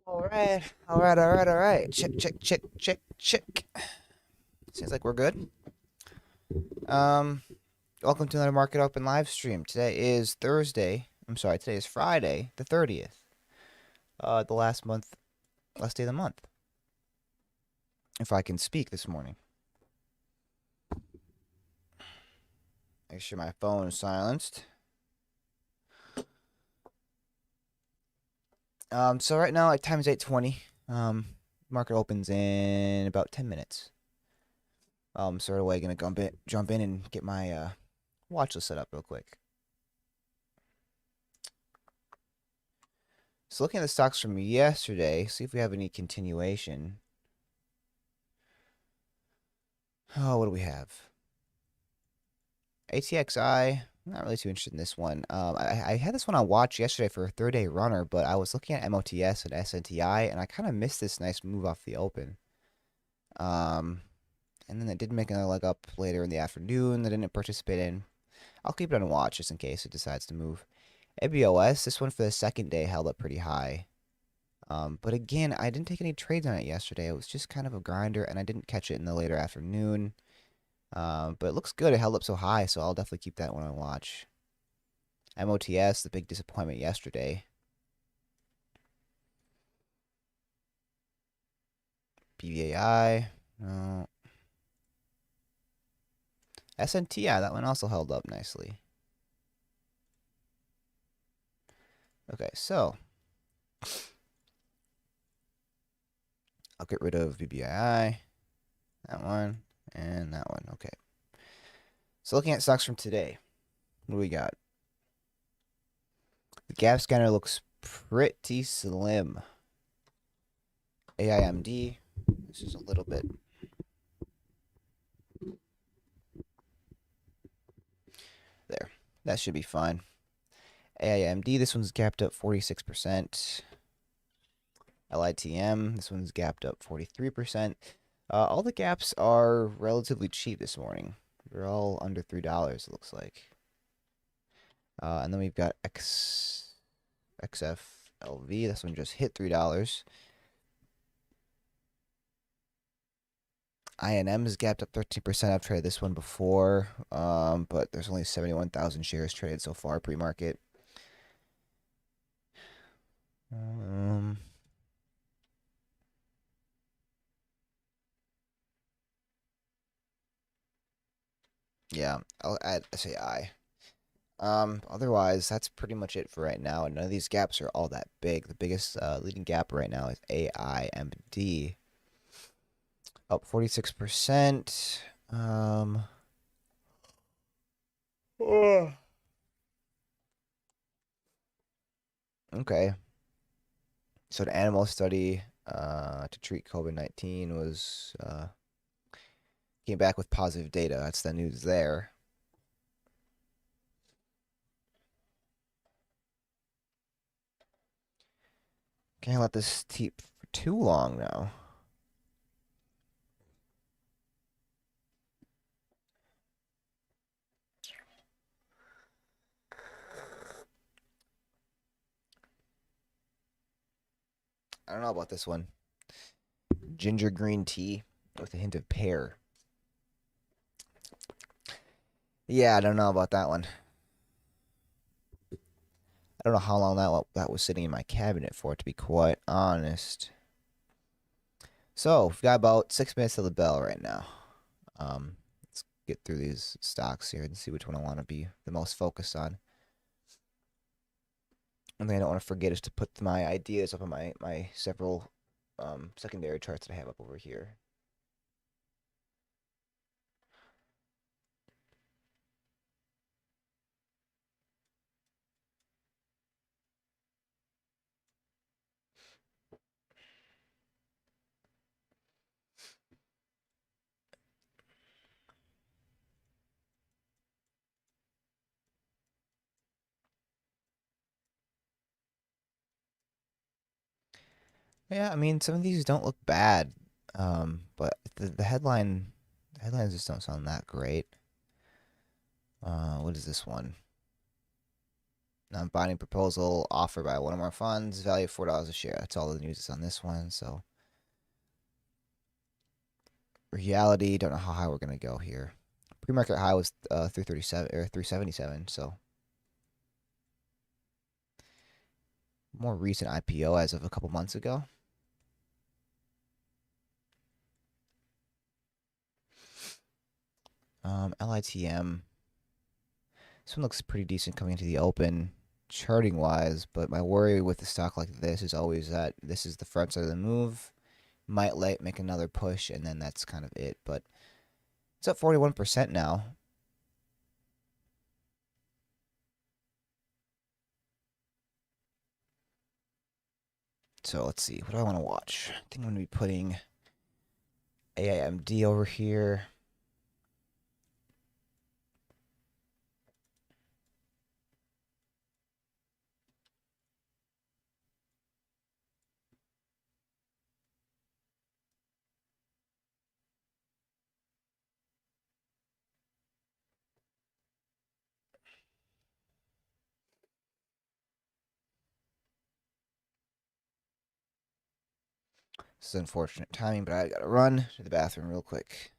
All right. Check. Seems like we're good. Um, Welcome to another Market Open live stream. Today is Thursday. I'm sorry, today is Friday, the 30th. The last day of the month. If I can speak this morning. Make sure my phone is silenced. So right now, time is 8:20. Market opens in about 10 minutes. So right away, gonna jump in and get my watch list set up real quick. So looking at the stocks from yesterday, see if we have any continuation. Oh, what do we have? ATXI, not really too interested in this one. I had this one on watch yesterday for a third-day runner, but I was looking at MOTS and SNTI, and I kind of missed this nice move off the open. And then it did make another leg up later in the afternoon that I didn't participate in. I'll keep it on watch just in case it decides to move. ABOS, this one for the second day held up pretty high. But again, I didn't take any trades on it yesterday. It was just kind of a grinder, and I didn't catch it in the later afternoon. But it looks good. It held up so high, so I'll definitely keep that one on watch. MOTS, the big disappointment yesterday. PVAI, no. SNTI, that one also held up nicely. Okay, so I'll get rid of BBII, that one, and that one. Okay. So looking at stocks from today, what do we got? The gap scanner looks pretty slim. AIMD, this is a little bit. There, that should be fine. AIMD, this one's gapped up 46%. LITM, this one's gapped up 43%. All the gaps are relatively cheap this morning. They're all under $3, it looks like. And then we've got XFLV. This one just hit $3. INM is gapped up 13%. I've traded this one before, but there's only 71,000 shares traded so far pre-market. Yeah, I say I. Otherwise, that's pretty much it for right now. And none of these gaps are all that big. The biggest leading gap right now is AIMD, up 46%. Okay. So the animal study to treat COVID-19 was came back with positive data. That's the news there. Can't let this keep for too long now. I don't know about this one. Ginger green tea with a hint of pear. Yeah, I don't know about that one. I don't know how long that was sitting in my cabinet for, to be quite honest. So, we've got about 6 minutes to the bell right now. Let's get through these stocks here and see which one I want to be the most focused on. One thing I don't want to forget is to put my ideas up on my several secondary charts that I have up over here. Yeah, I mean, some of these don't look bad, but the headlines just don't sound that great. What is this one? Non-binding proposal offered by one or more funds, value of $4 a share. That's all the news is on this one. So reality, don't know how high we're gonna go here. Pre-market high was 337 or 377. So more recent IPO as of a couple months ago. LITM. This one looks pretty decent coming into the open, charting wise. But my worry with a stock like this is always that this is the front side of the move. Might make another push, and then that's kind of it. But it's up 41% now. So let's see. What do I want to watch? I think I'm going to be putting AIMD over here. This is unfortunate timing, but I got to run to the bathroom real quick.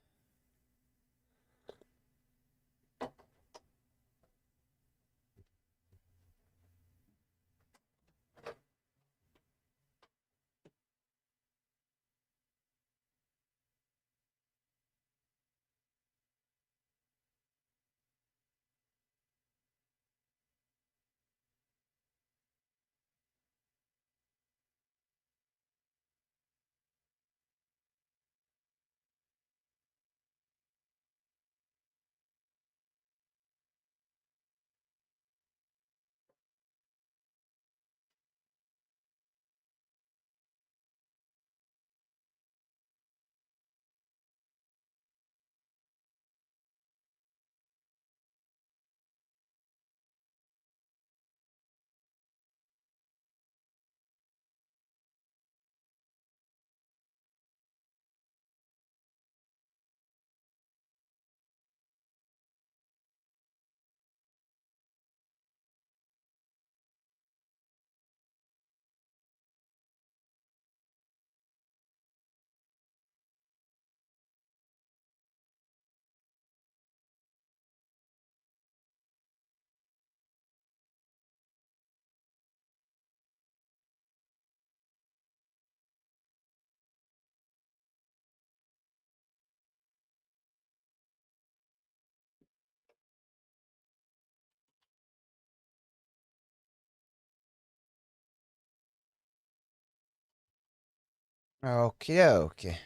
Okay, okay.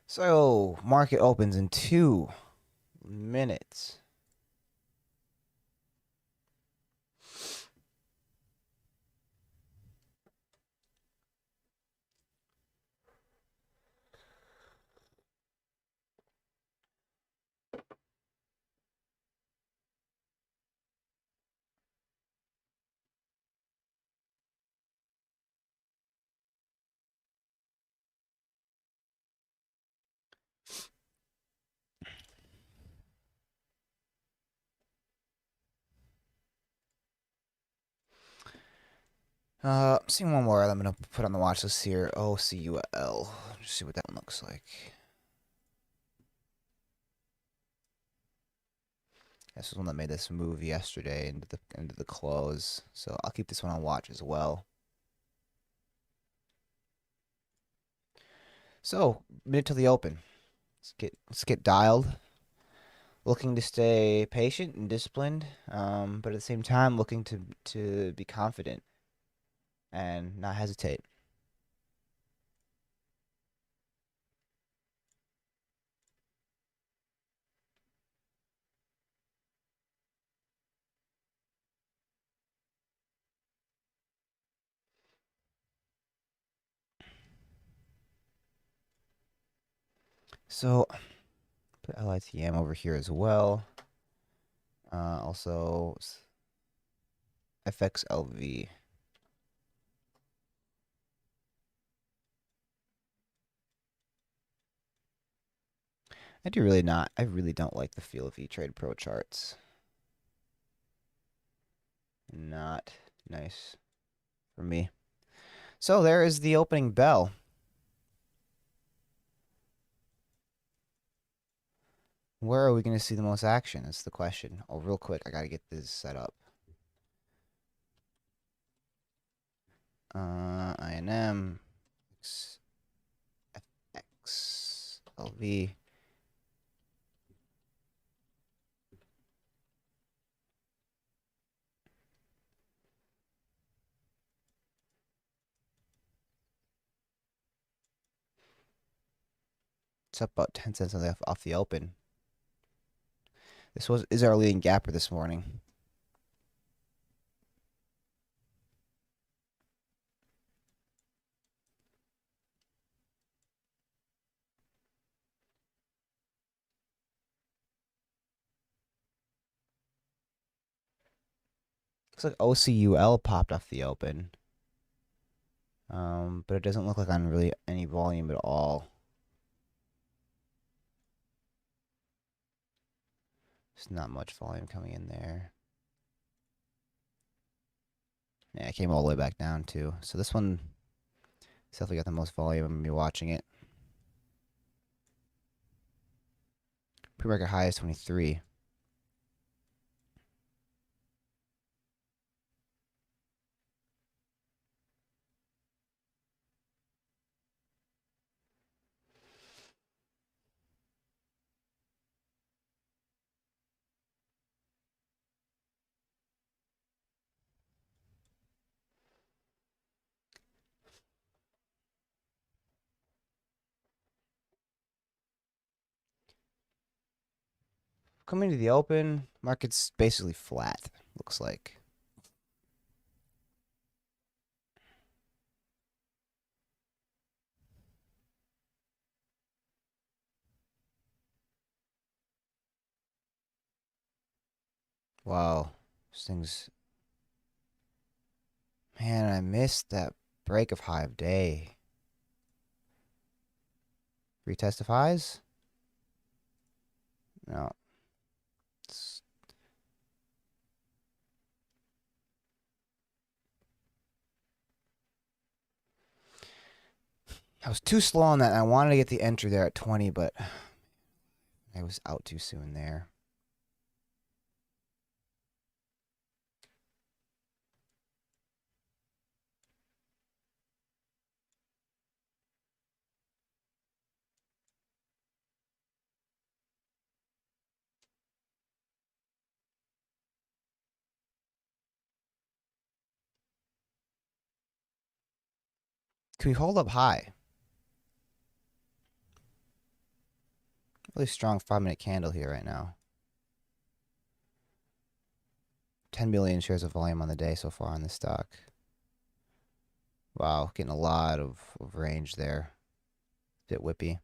So, market opens in 2 minutes. Seeing one more I'm gonna put on the watch list here. OCUL. Just see what that one looks like. This is one that made this move yesterday into the close. So I'll keep this one on watch as well. So, minute till the open. Let's get dialed. Looking to stay patient and disciplined, but at the same time looking to be confident and not hesitate. So put LITM over here as well. Also FXLV. I do really not. I really don't like the feel of E-Trade Pro charts. Not nice for me. So there is the opening bell. Where are we going to see the most action? That's the question. Oh, real quick, I got to get this set up. INM, FX, LV. It's up about 10 cents off the open. This is our leading gapper this morning. Looks like OCUL popped off the open. But it doesn't look like on really any volume at all. There's not much volume coming in there. Yeah, it came all the way back down too. So this one definitely got the most volume. I'm gonna be watching it. Pre-market high is 23. Coming to the open, market's basically flat, looks like. Wow. This thing's... Man, I missed that break of high of day. Retestifies? No. It's... I was too slow on that. I wanted to get the entry there at 20, but I was out too soon there. Can we hold up high? Really strong 5-minute candle here right now. 10 million shares of volume on the day so far on this stock. Wow, getting a lot of range there. Bit whippy.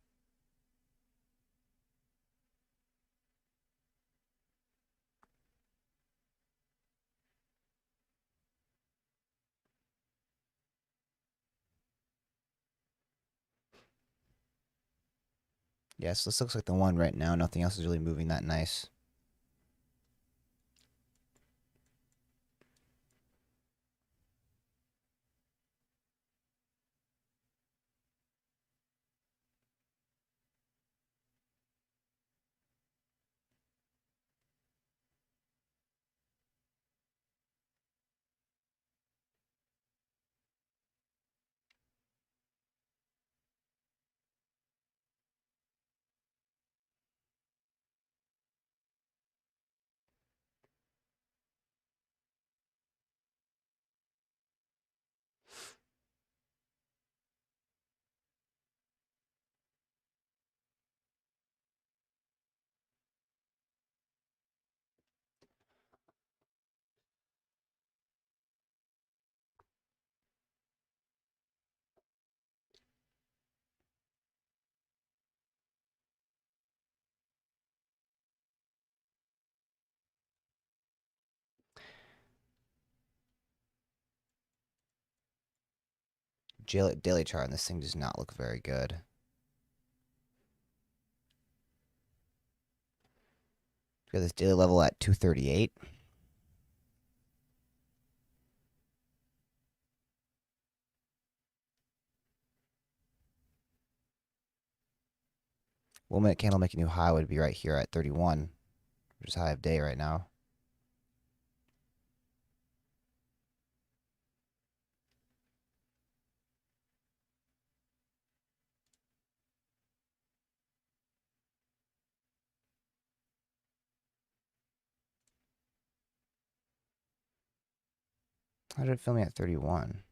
Yes, this looks like the one right now. Nothing else is really moving that nice. Daily chart on this thing does not look very good. We got this daily level at 238. One minute candle making new high would be right here at 31, which is high of day right now. How did it fill me at 31?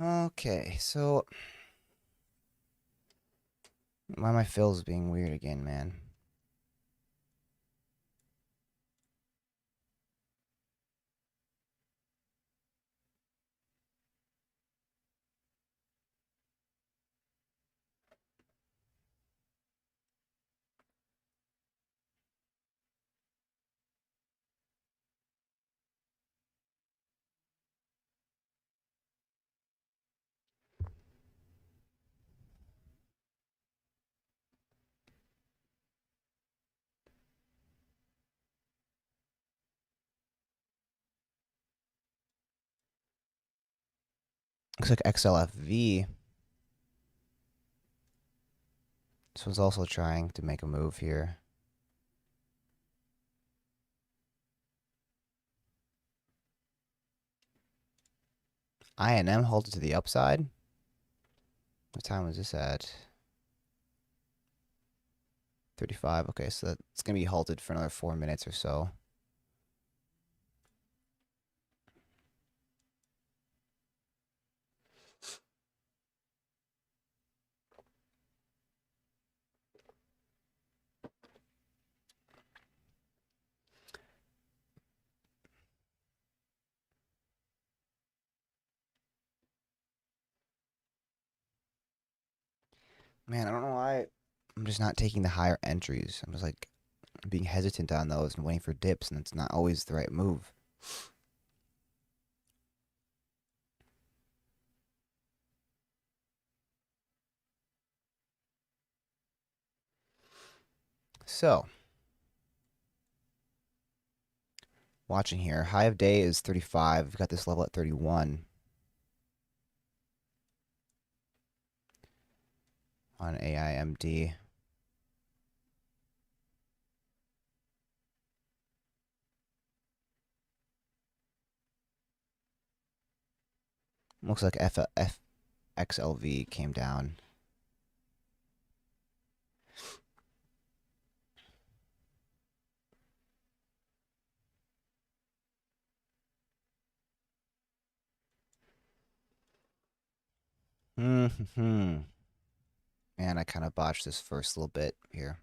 Okay, so why my fills being weird again, man? Looks like XLFV. This one's also trying to make a move here. INM halted to the upside. What time was this at? 35. Okay, so it's going to be halted for another 4 minutes or so. Man, I don't know why I'm just not taking the higher entries. I'm just like being hesitant on those and waiting for dips, and it's not always the right move. So, watching here, high of day is 35. We've got this level at 31 on AIMD. Looks like FXLV came down. Hmm. Man, I kind of botched this first little bit here.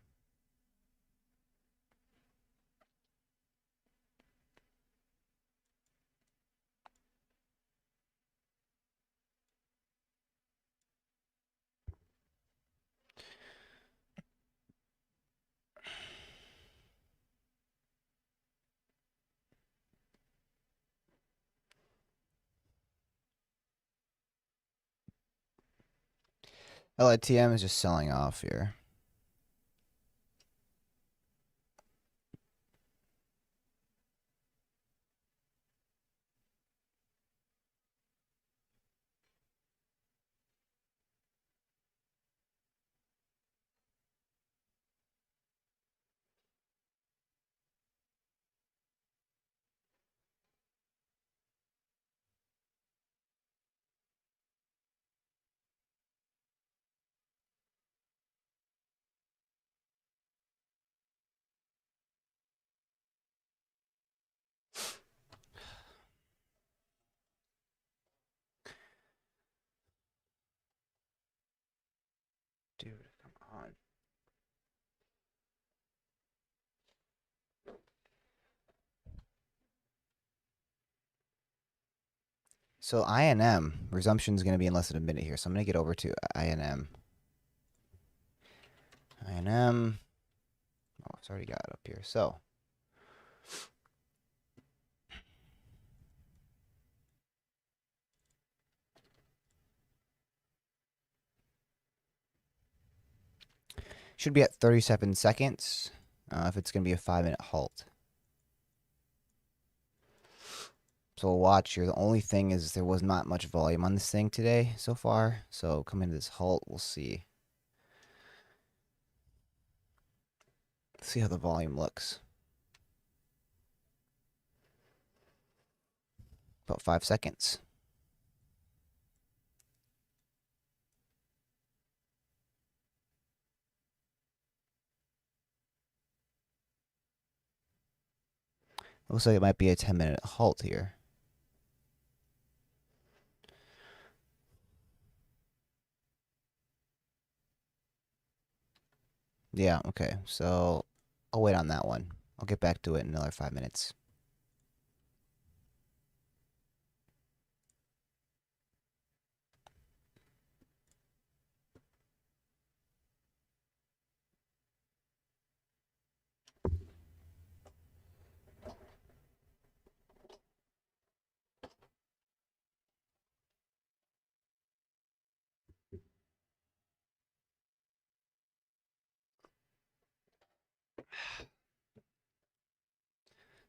LITM is just selling off here. Dude, come on. So INM, resumption is going to be in less than a minute here. So I'm going to get over to INM. INM. It's already got it up here. So, should be at 37 seconds if it's going to be a 5-minute halt. So we'll watch here. The only thing is there was not much volume on this thing today so far. So coming to this halt, we'll see. See how the volume looks. About 5 seconds. Looks like it might be a 10-minute halt here. Yeah, okay. So I'll wait on that one. I'll get back to it in another 5 minutes.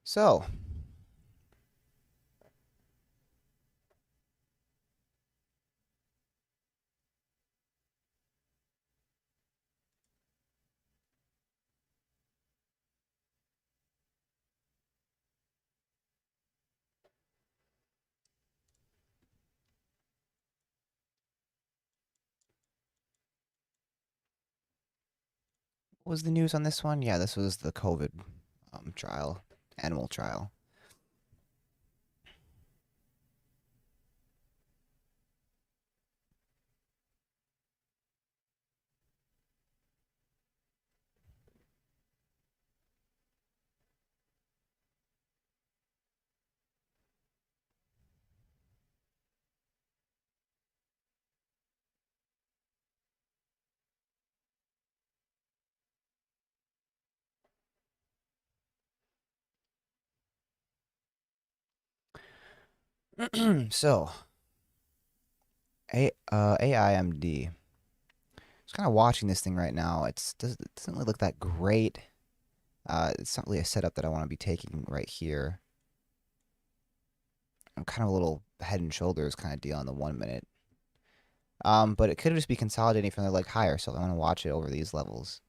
So, what was the news on this one? Yeah, this was the COVID trial, animal trial. So, AIMD. Just kind of watching this thing right now. It doesn't really look that great. It's not really a setup that I want to be taking right here. I'm kind of a little head and shoulders kind of deal on the 1 minute. But it could just be consolidating from the leg higher, so I want to watch it over these levels.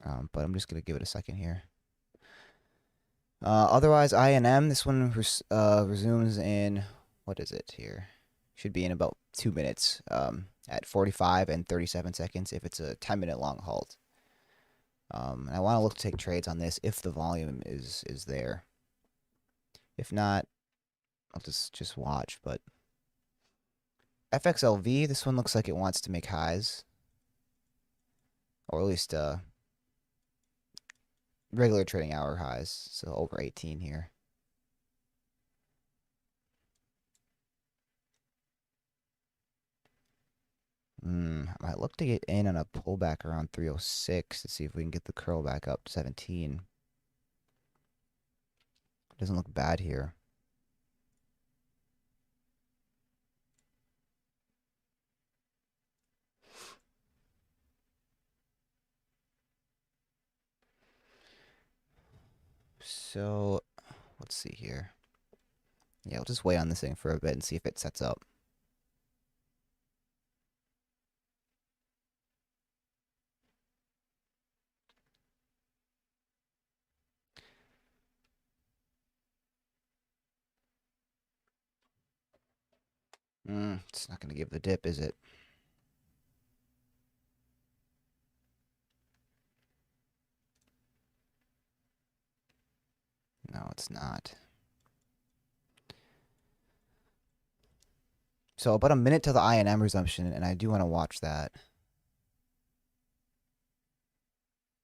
But I'm just gonna give it a second here. Otherwise, INM, this one resumes in, what is it here? Should be in about 2 minutes, at 45 and 37 seconds if it's a 10-minute long halt. And I want to look to take trades on this if the volume is there. If not, I'll just watch. But FXLV, this one looks like it wants to make highs, or at least regular trading hour highs, so over 18 here. I might look to get in on a pullback around 306 to see if we can get the curl back up to 17. Doesn't look bad here. So, let's see here. Yeah, we'll just wait on this thing for a bit and see if it sets up. It's not going to give the dip, is it? No, it's not. So about a minute till the INM resumption, and I do want to watch that.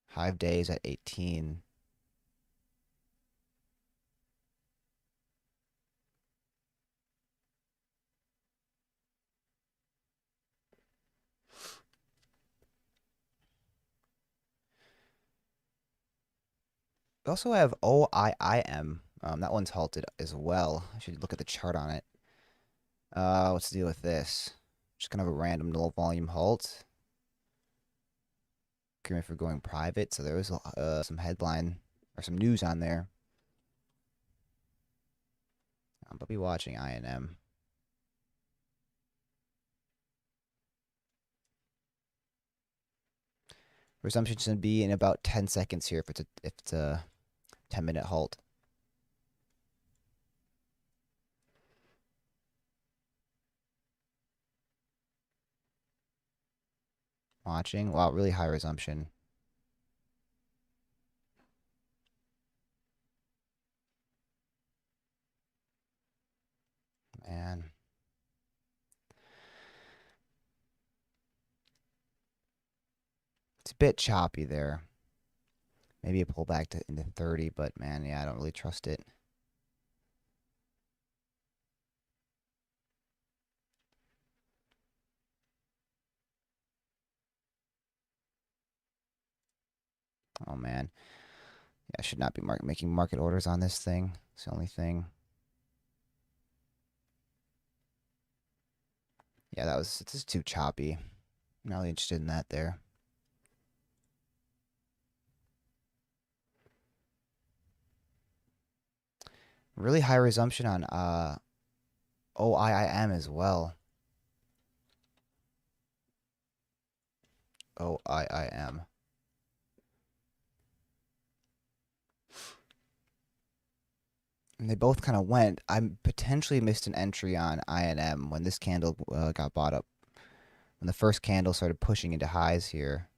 Hive days at 18. We also have OIIM. That one's halted as well. I should look at the chart on it. What's the deal with this? Just kind of a random low volume halt. Agreement for going private. So there was some headline or some news on there. But be watching INM. Resumption should be in about 10 seconds here if it's a 10-minute halt. Watching. Wow, really high resumption. Man. It's a bit choppy there. Maybe a pullback to into 30, but man, yeah, I don't really trust it. Oh man. Yeah, I should not be making market orders on this thing. It's the only thing. Yeah, it's just too choppy. I'm not really interested in that there. Really high resumption on OIIM as well. OIIM. And they both kind of went. I potentially missed an entry on INM when this candle got bought up. When the first candle started pushing into highs here.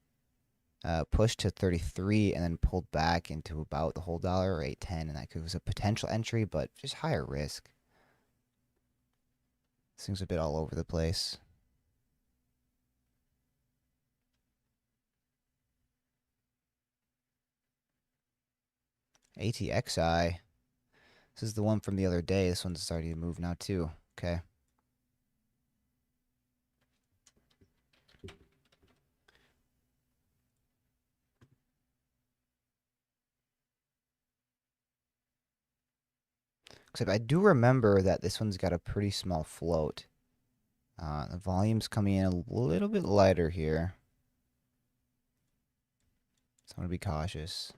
Pushed to 33 and then pulled back into about the whole dollar or 810, and that was a potential entry, but just higher risk. Seems a bit all over the place. ATXI. This is the one from the other day. This one's starting to move now too. Okay. Except I do remember that this one's got a pretty small float. The volume's coming in a little bit lighter here. So I'm going to be cautious.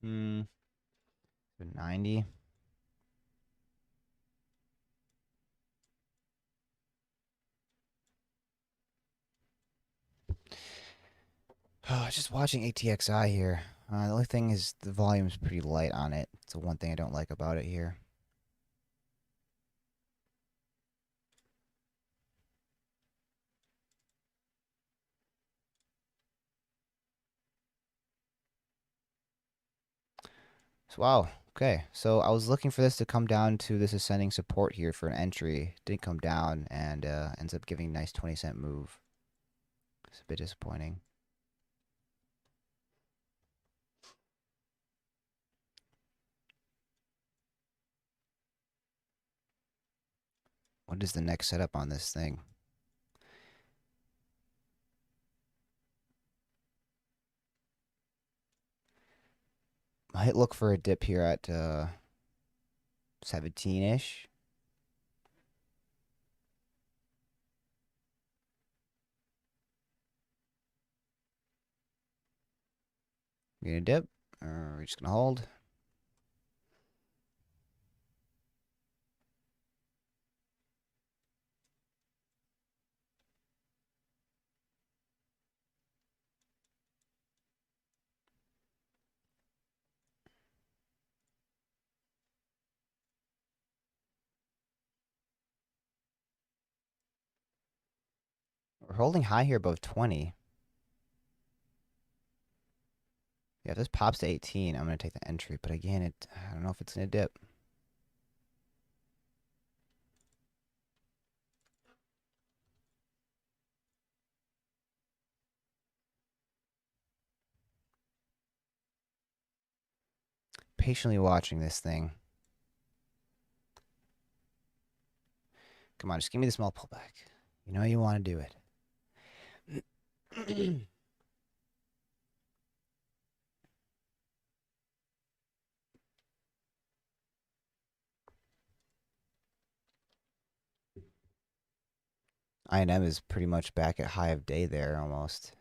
Hmm. 90. Just watching ATXI here. The only thing is the volume's pretty light on it. It's the one thing I don't like about it here. So, wow. Okay. So I was looking for this to come down to this ascending support here for an entry. Didn't come down and ends up giving a nice 20-cent move. It's a bit disappointing. What is the next setup on this thing? Might look for a dip here at 17-ish. We gonna dip? Or are we just gonna hold? We're holding high here above 20. Yeah, if this pops to 18, I'm going to take the entry. But again, I don't know if it's going to dip. Patiently watching this thing. Come on, just give me the small pullback. You know you want to do it. I&M is pretty much back at high of day there almost.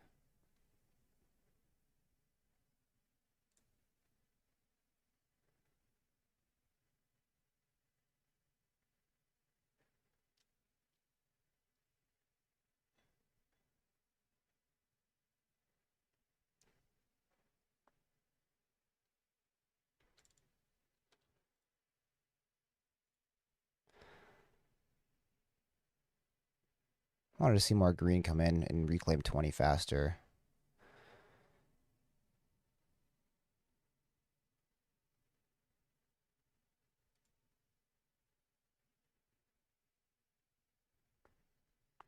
I wanted to see more green come in and reclaim 20 faster.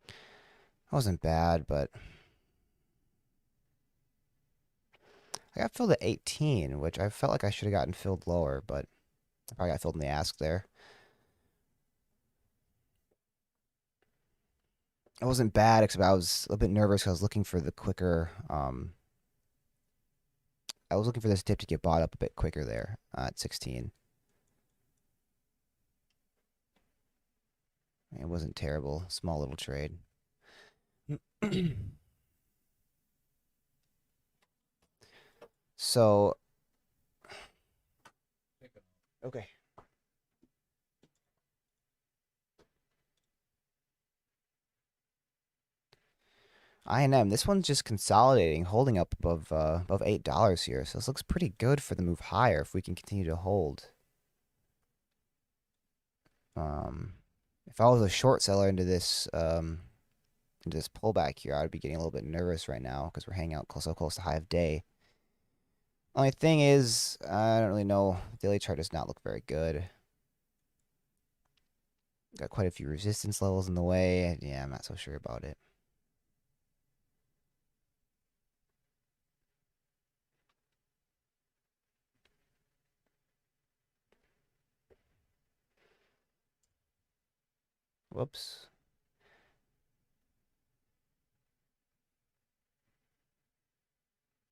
That wasn't bad, but I got filled at 18, which I felt like I should have gotten filled lower, but I probably got filled in the ask there. It wasn't bad, except I was a bit nervous because I was looking for the quicker. I was looking for this dip to get bought up a bit quicker there at 16. It wasn't terrible. Small little trade. So, okay. I&M. This one's just consolidating, holding up above $8 here. So this looks pretty good for the move higher if we can continue to hold. If I was a short seller into this pullback here, I'd be getting a little bit nervous right now because we're hanging out so close to high of day. Only thing is, I don't really know. The daily chart does not look very good. Got quite a few resistance levels in the way. Yeah, I'm not so sure about it. Whoops.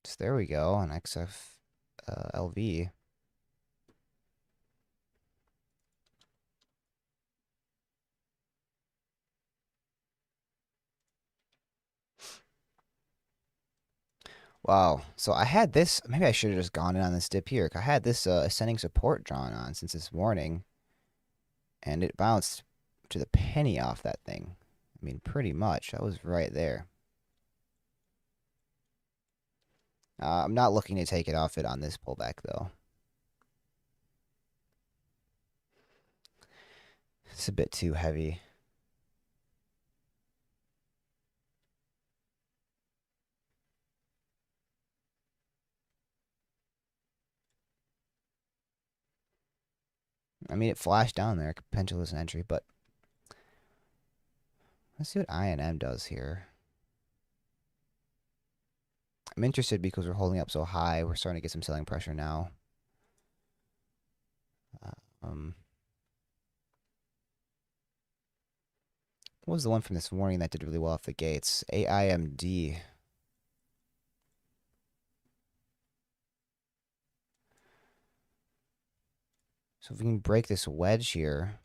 So there we go on XF LV. Wow. So I had this. Maybe I should have just gone in on this dip here. I had this ascending support drawn on since this morning, and it bounced to the penny off that thing. I mean, pretty much. That was right there. I'm not looking to take it off it on this pullback, though. It's a bit too heavy. I mean, it flashed down there. Potential as an entry, but let's see what I&M does here. I'm interested because we're holding up so high. We're starting to get some selling pressure now. Um, what was the one from this morning that did really well off the gates? AIMD. So if we can break this wedge here.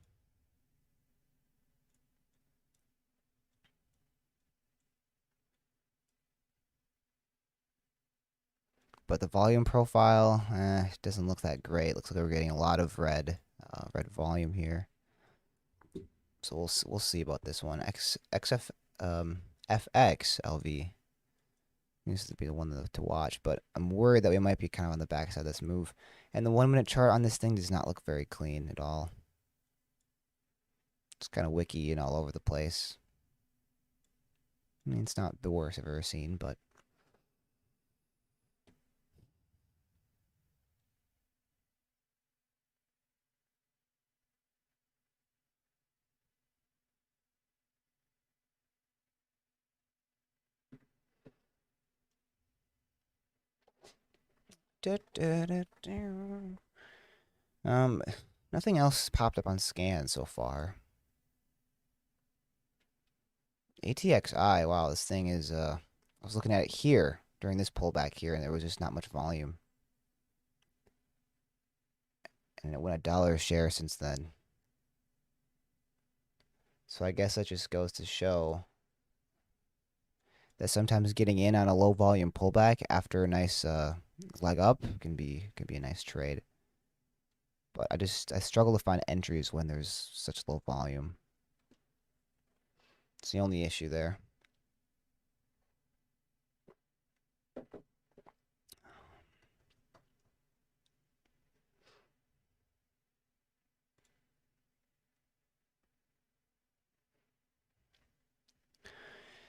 But the volume profile doesn't look that great. Looks like we're getting a lot of red volume here. So we'll see about this one. XF FX LV needs to be the one to watch, but I'm worried that we might be kind of on the backside of this move. And the 1 minute chart on this thing does not look very clean at all. It's kind of wicky and all over the place. I mean, it's not the worst I've ever seen, but Um, nothing else popped up on scan so far. ATXI, wow, this thing is, I was looking at it here during this pullback here, and there was just not much volume. And it went $1 a share since then. So I guess that just goes to show that sometimes getting in on a low volume pullback after a nice leg up can be a nice trade. But I struggle to find entries when there's such low volume. It's the only issue there.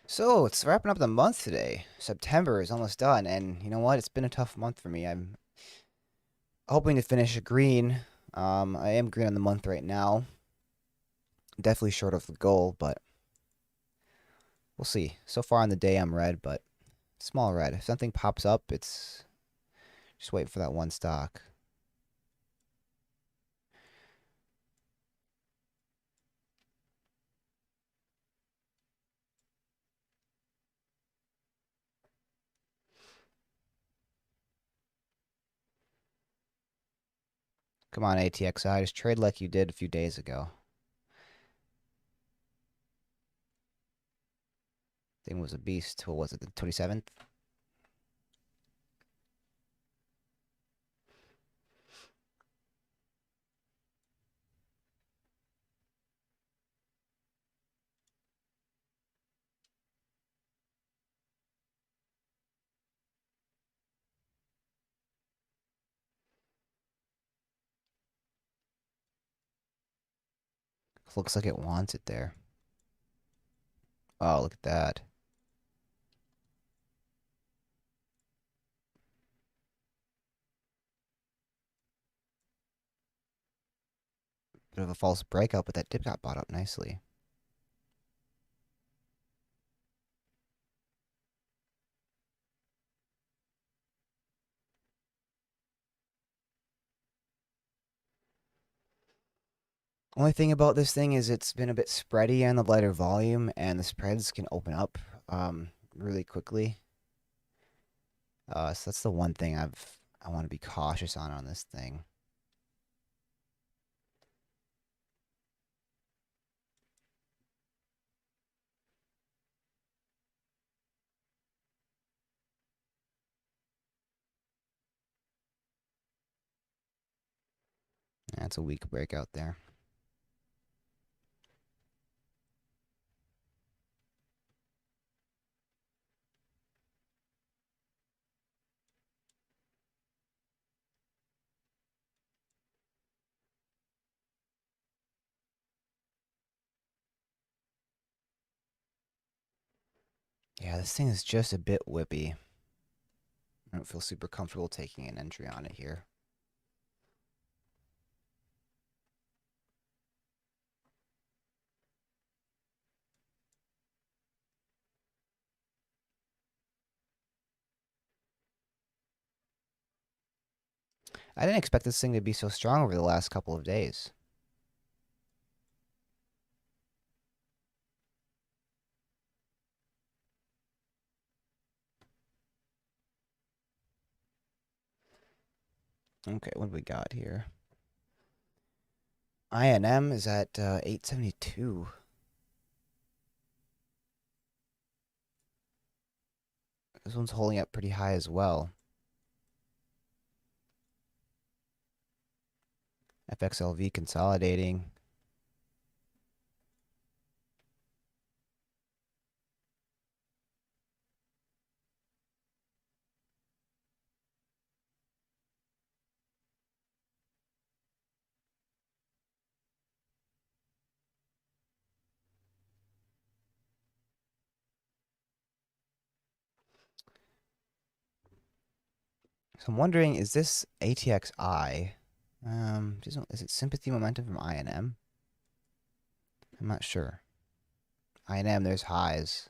So it's wrapping up the month today. September is almost done, and you know what? It's been a tough month for me. I'm hoping to finish green. I am green on the month right now. Definitely short of the goal, but we'll see. So far on the day, I'm red, but small red. If something pops up, it's just waiting for that one stock. Come on, ATXI, just trade like you did a few days ago. Thing was a beast. What was it, the 27th? Looks like it wants it there. Oh, look at that. Bit of a false breakout, but that dip got bought up nicely. Only thing about this thing is it's been a bit spready on the lighter volume, and the spreads can open up really quickly. So that's the one thing I want to be cautious on this thing. That's a weak breakout there. Yeah, this thing is just a bit whippy. I don't feel super comfortable taking an entry on it here. I didn't expect this thing to be so strong over the last couple of days. Okay, what do we got here? INM is at 872. This one's holding up pretty high as well. FXLV consolidating. So I'm wondering, is this ATXI? Is it sympathy momentum from INM? I'm not sure. INM, there's highs.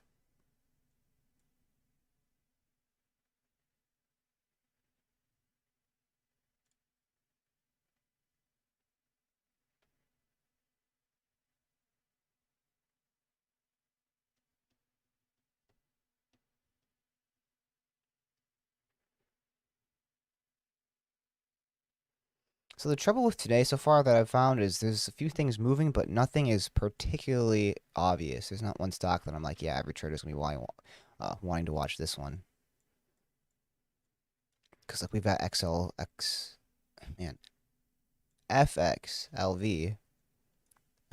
So the trouble with today so far that I've found is there's a few things moving, but nothing is particularly obvious. There's not one stock that I'm like, yeah, every trader's gonna be wanting to watch this one. Because like we've got man, FXLV.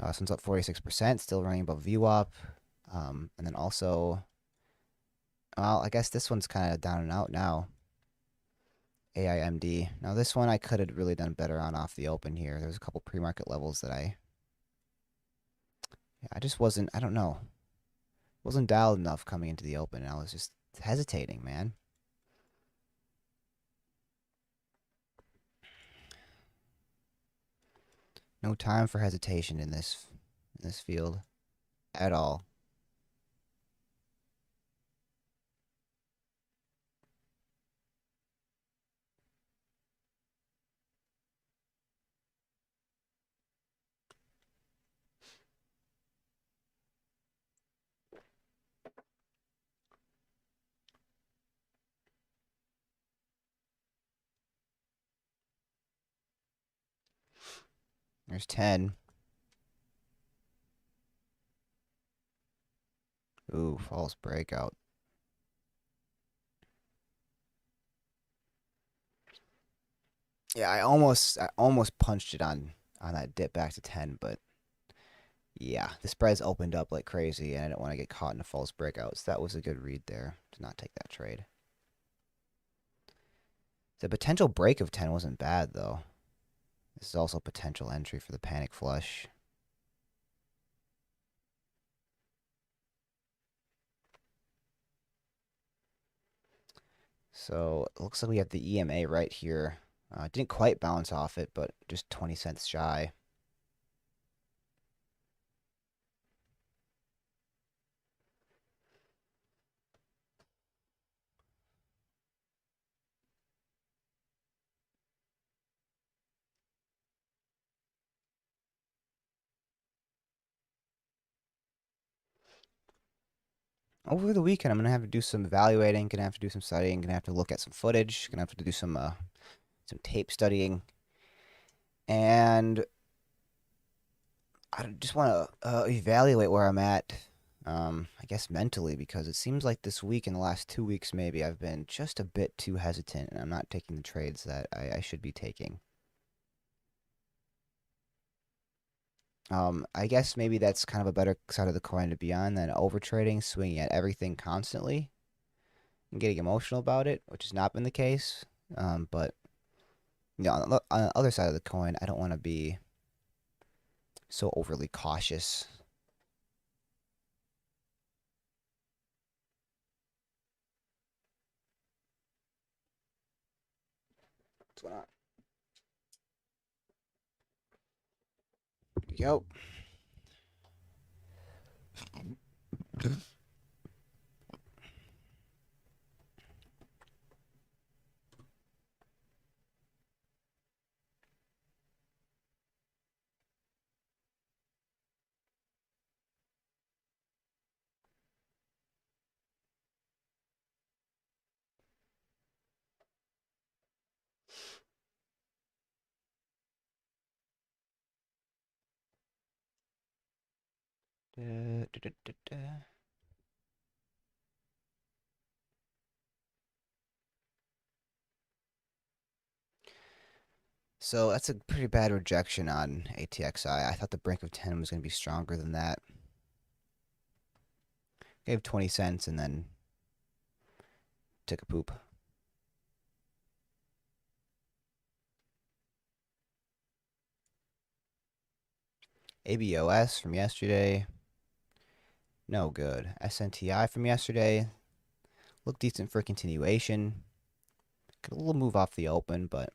This one's up 46%, still running above VWAP. And then also, well, I guess this one's kind of down and out now. AIMD. Now this one I could have really done better on off the open here. There's a couple pre-market levels that I just wasn't, I don't know, wasn't dialed enough coming into the open. And I was just hesitating, man. No time for hesitation in this field at all. There's 10. Ooh, false breakout. Yeah, I almost punched it on that dip back to 10, but yeah, the spreads opened up like crazy, and I didn't want to get caught in a false breakout. So that was a good read there to not take that trade. The potential break of 10 wasn't bad though. This is also a potential entry for the panic flush. So it looks like we have the EMA right here. Didn't quite bounce off it, but just 20 cents shy. Over the weekend, I'm gonna have to do some evaluating. Gonna have to do some studying. Gonna have to look at some footage. Gonna have to do some tape studying, and I just want to evaluate where I'm at. I guess mentally, because it seems like this week and the last 2 weeks, maybe I've been just a bit too hesitant, and I'm not taking the trades that I should be taking. I guess maybe that's kind of a better side of the coin to be on than overtrading, swinging at everything constantly, and getting emotional about it, which has not been the case. But on the other side of the coin, I don't want to be so overly cautious. What's going on? Yo. Da, da, da, da, da. So that's a pretty bad rejection on ATXI. I thought the brink of 10 was going to be stronger than that. Gave 20 cents and then took a poop. ABOS from yesterday. No good. SNTI from yesterday. Looked decent for continuation. Got a little move off the open, but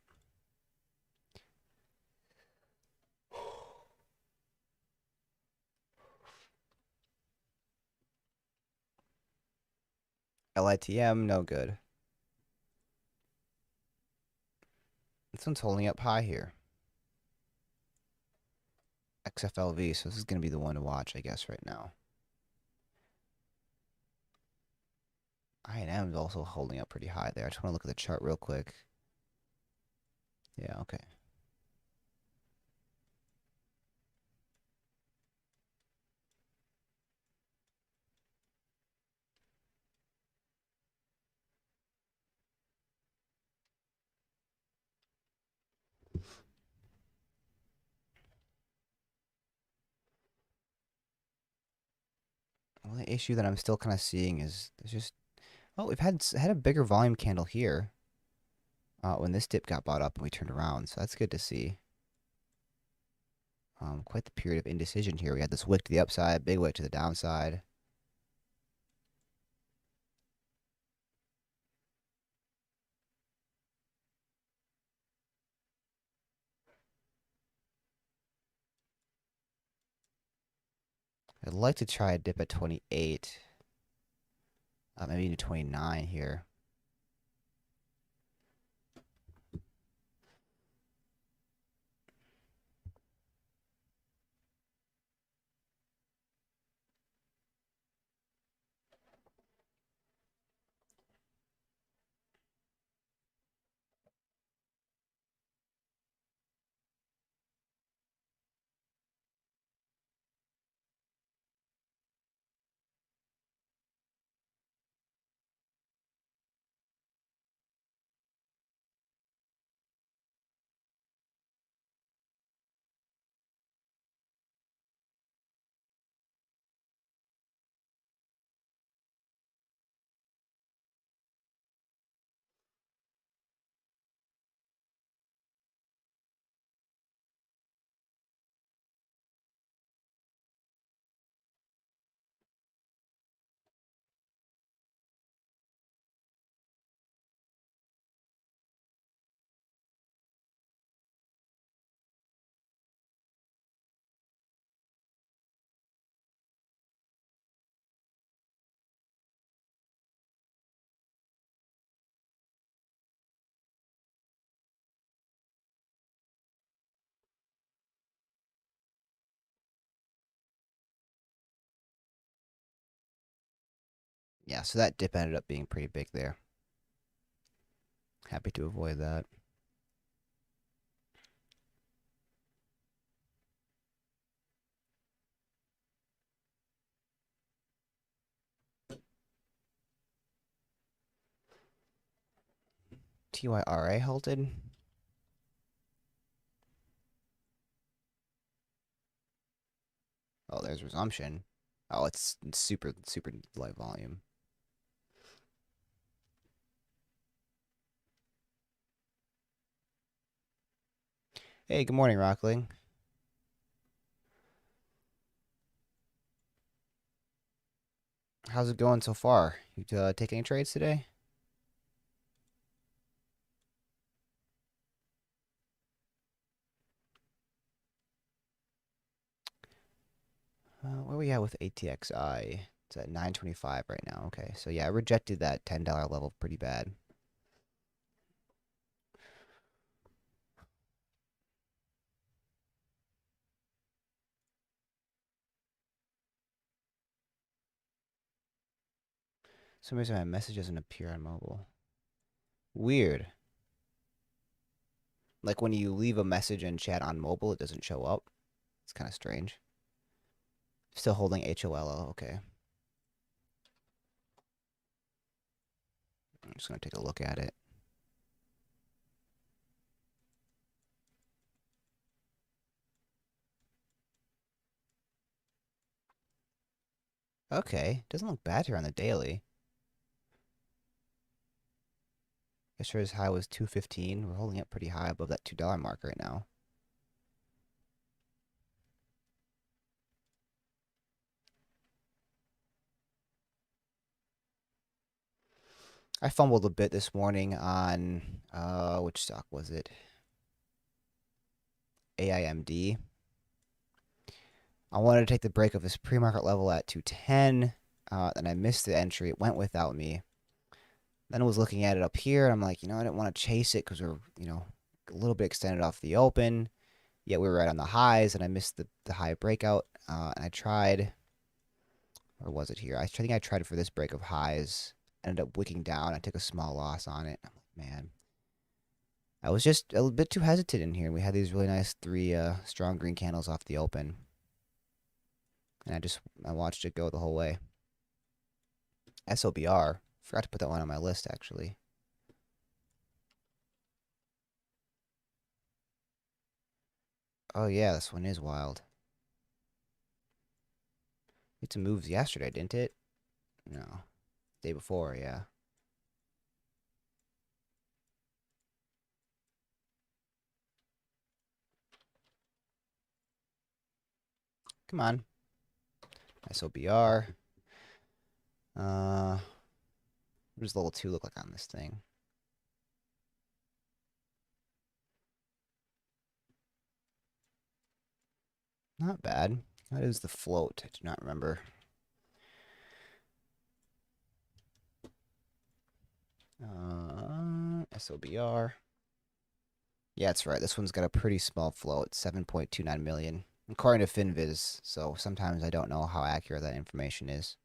LITM, no good. This one's holding up high here. XFLV, so this is going to be the one to watch, I guess, right now. I&M is also holding up pretty high there. I just want to look at the chart real quick. Yeah, okay. issue that I'm still kind of seeing is there's just oh we've had a bigger volume candle here when this dip got bought up and we turned around, so that's good to see. Quite the period of indecision here. We had this wick to the upside, big wick to the downside. I'd like to try a dip at 28, maybe into 29 here. Yeah, so that dip ended up being pretty big there. Happy to avoid that. TYRA halted. Oh, there's resumption. Oh, it's super, super light volume. Hey, good morning, Rockling. How's it going so far? You taking any trades today? Where we at with ATXI? It's at 925 right now. Okay, so yeah, I rejected that $10 level pretty bad. For some reason my message doesn't appear on mobile. Weird. Like when you leave a message in chat on mobile, it doesn't show up. It's kind of strange. Still holding HOLO. Okay. I'm just gonna take a look at it. Okay, doesn't look bad here on the daily. Yesterday's high was 215. We're holding it pretty high above that $2 mark right now. I fumbled a bit this morning on which stock was it? AIMD. I wanted to take the break of this pre-market level at 210, and I missed the entry. It went without me. Then I was looking at it up here, and I'm like, I didn't want to chase it because we're, a little bit extended off the open. Yet we were right on the highs, and I missed the high breakout. And I tried, or was it here? I think I tried for this break of highs. Ended up wicking down. I took a small loss on it. I'm like, man, I was just a bit too hesitant in here. We had these really nice three strong green candles off the open, and I watched it go the whole way. SOBR. Forgot to put that one on my list, actually. Oh, yeah, this one is wild. It some moves yesterday, didn't it? No, day before, yeah. Come on. SOBR. What does level 2 look like on this thing? Not bad. What is the float? I do not remember. SOBR. Yeah, that's right. This one's got a pretty small float, 7.29 million, according to FinViz. So sometimes I don't know how accurate that information is.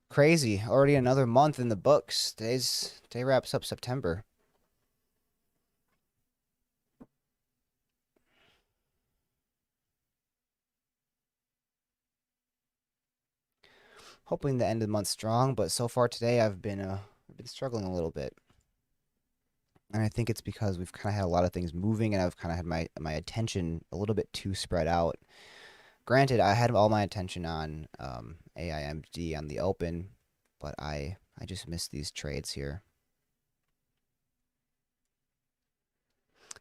Crazy. Already another month in the books. Day wraps up September. Hoping the end of the month strong, but so far today I've been struggling a little bit. And I think it's because we've kind of had a lot of things moving, and I've kind of had my attention a little bit too spread out. Granted, I had all my attention on AIMD on the open, but I just missed these trades here.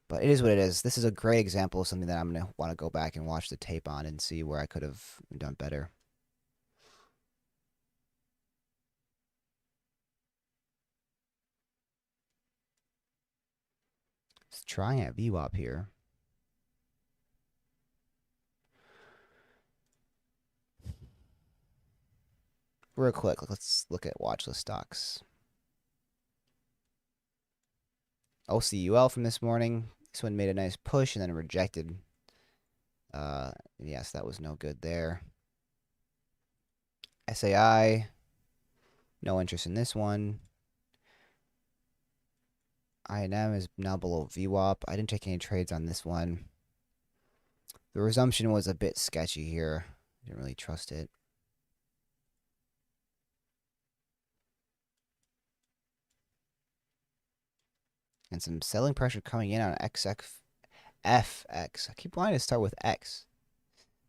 But it is what it is. This is a great example of something that I'm gonna want to go back and watch the tape on and see where I could have done better. Just trying at VWAP here. Real quick, let's look at watchlist stocks. OCUL from this morning. This one made a nice push and then rejected. Yes, that was no good there. SAI, no interest in this one. INM is now below VWAP. I didn't take any trades on this one. The resumption was a bit sketchy here. Didn't really trust it. And some selling pressure coming in on FX. I keep wanting to start with X.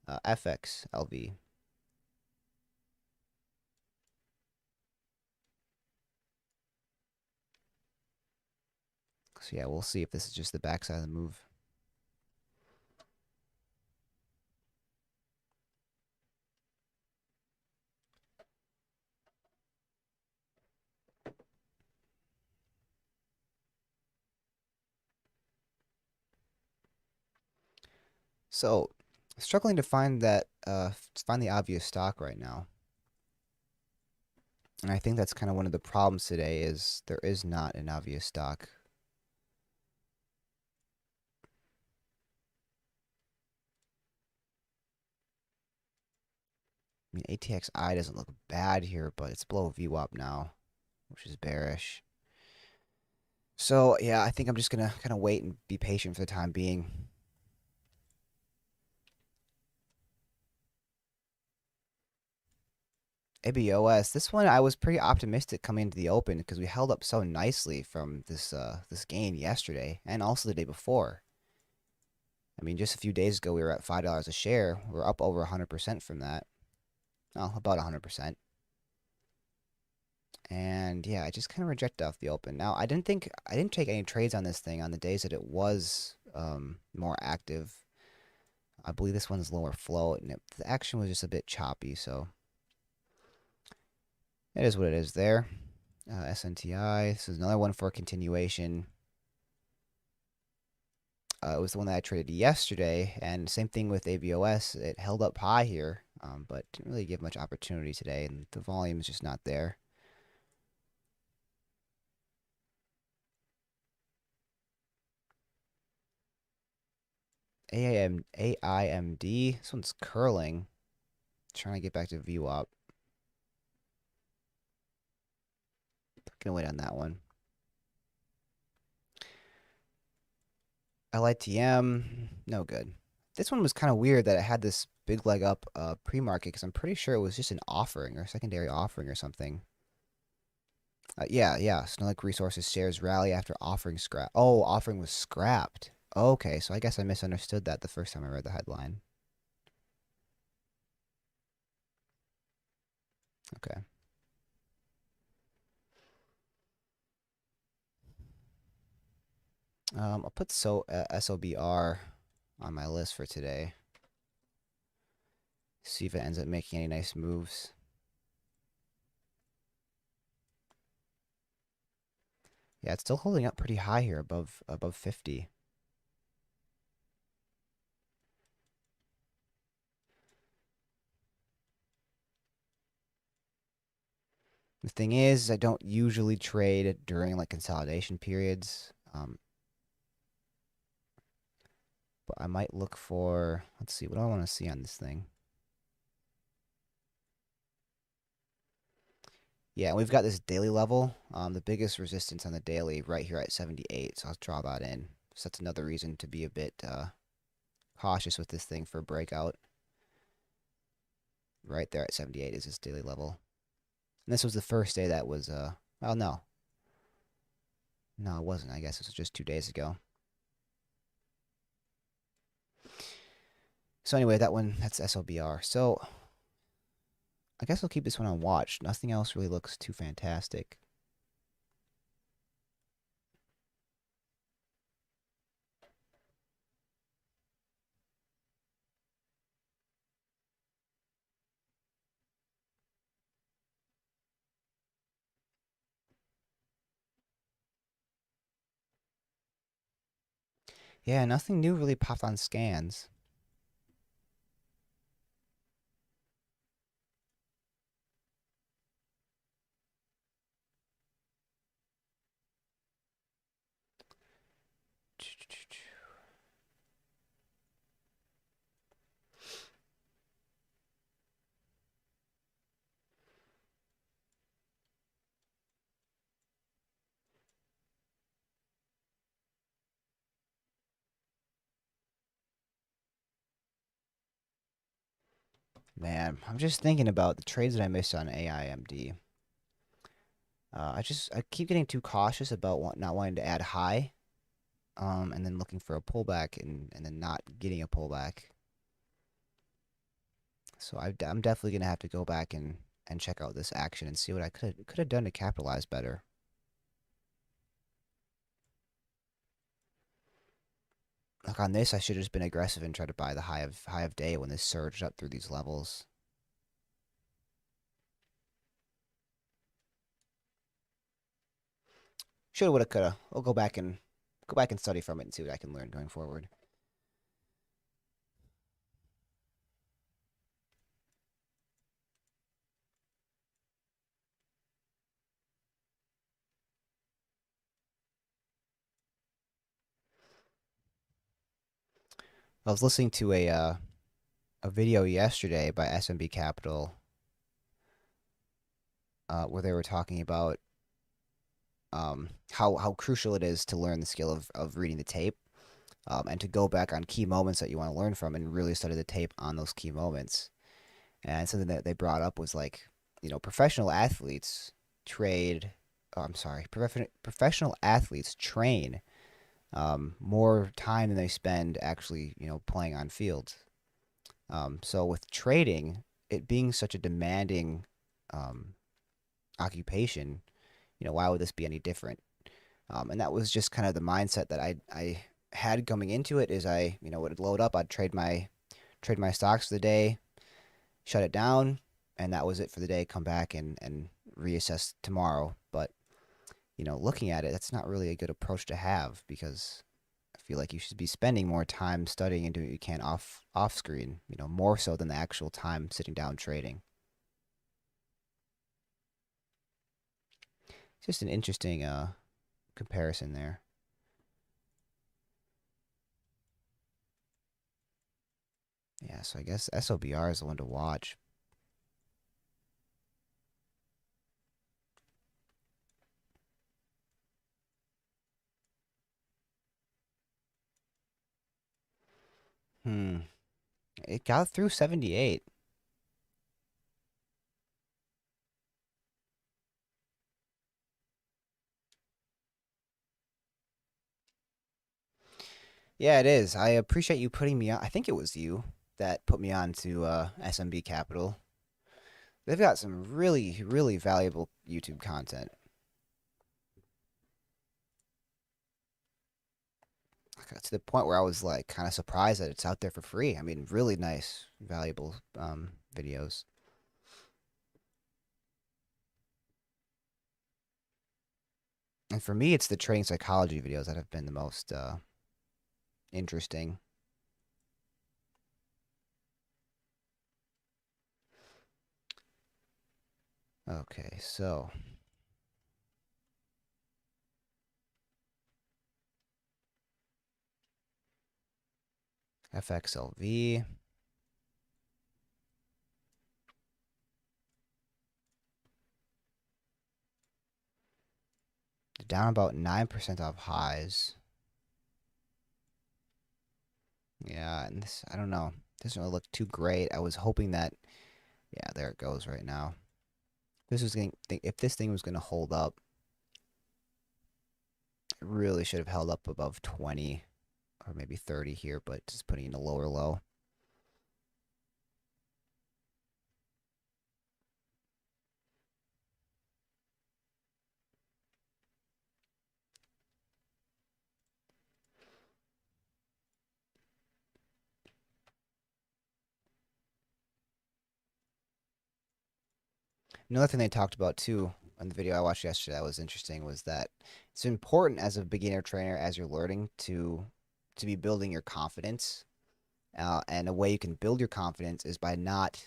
FX LV. So yeah, we'll see if this is just the backside of the move. So, struggling to find the obvious stock right now. And I think that's kind of one of the problems today is there is not an obvious stock. I mean, ATXI doesn't look bad here, but it's below VWAP now, which is bearish. So, yeah, I think I'm just going to kind of wait and be patient for the time being. ABOS, this one I was pretty optimistic coming into the open because we held up so nicely from this gain yesterday and also the day before. I mean, just a few days ago we were at $5 a share. We're up over 100% from that. Oh, about 100%. And yeah, I just kind of rejected off the open. Now, I didn't take any trades on this thing on the days that it was more active. I believe this one's lower float, and the action was just a bit choppy, so it is what it is there. SNTI, this is another one for continuation. It was the one that I traded yesterday, and same thing with ABOS. It held up high here, but didn't really give much opportunity today, and the volume is just not there. AIMD, this one's curling. Trying to get back to VWAP. Gonna wait on that one. LITM, no good. This one was kind of weird that it had this big leg up pre-market because I'm pretty sure it was just an offering or secondary offering or something. Yeah. Snowflake Resources shares rally after offering scrap. Oh, offering was scrapped. Okay, so I guess I misunderstood that the first time I read the headline. Okay. I'll put SOBR on my list for today. See if it ends up making any nice moves. Yeah, it's still holding up pretty high here, above 50. The thing is, I don't usually trade during like consolidation periods. But I might look for, let's see, what do I want to see on this thing? Yeah, we've got this daily level. The biggest resistance on the daily right here at 78, so I'll draw that in. So that's another reason to be a bit cautious with this thing for breakout. Right there at 78 is this daily level. And this was the first day that was, well, no. No, it wasn't. I guess it was just 2 days ago. So anyway, that's SLBR. So I guess I'll keep this one on watch. Nothing else really looks too fantastic. Yeah, nothing new really popped on scans. Man, I'm just thinking about the trades that I missed on AIMD. I keep getting too cautious about not wanting to add high, and then looking for a pullback and then not getting a pullback. So I'm definitely gonna have to go back and check out this action and see what I could have done to capitalize better. Like on this, I should have just been aggressive and tried to buy the high of day when this surged up through these levels. Shoulda, woulda, coulda. I'll go back and study from it and see what I can learn going forward. I was listening to a video yesterday by SMB Capital, where they were talking about how crucial it is to learn the skill of reading the tape, and to go back on key moments that you want to learn from and really study the tape on those key moments. And something that they brought up was like, professional athletes trade. Oh, I'm sorry, professional athletes train more time than they spend actually, playing on field. So with trading, it being such a demanding um, occupation, why would this be any different? And that was just kind of the mindset that I had coming into it. Is I would load up, I'd trade my stocks for the day, shut it down, and that was it for the day. Come back and reassess tomorrow. But looking at it, that's not really a good approach to have, because I feel like you should be spending more time studying and doing what you can off screen. More so than the actual time sitting down trading. It's just an interesting comparison there. Yeah, so I guess SOBR is the one to watch. Hmm. It got through 78. Yeah, it is. I appreciate you putting me on. I think it was you that put me on to SMB Capital. They've got some really, really valuable YouTube content. To the point where I was like kind of surprised that it's out there for free. I mean, really nice, valuable videos. And for me, it's the trading psychology videos that have been the most interesting. Okay, so FXLV. Down about 9% off highs. Yeah, and this, I don't know. Doesn't really look too great. I was hoping that, yeah, there it goes right now. This was going if this thing was going to hold up, it really should have held up above 20 or maybe 30 here, but just putting in a lower low. Another thing they talked about too on the video I watched yesterday that was interesting was that it's important as a beginner trainer as you're learning to be building your confidence. And a way you can build your confidence is by not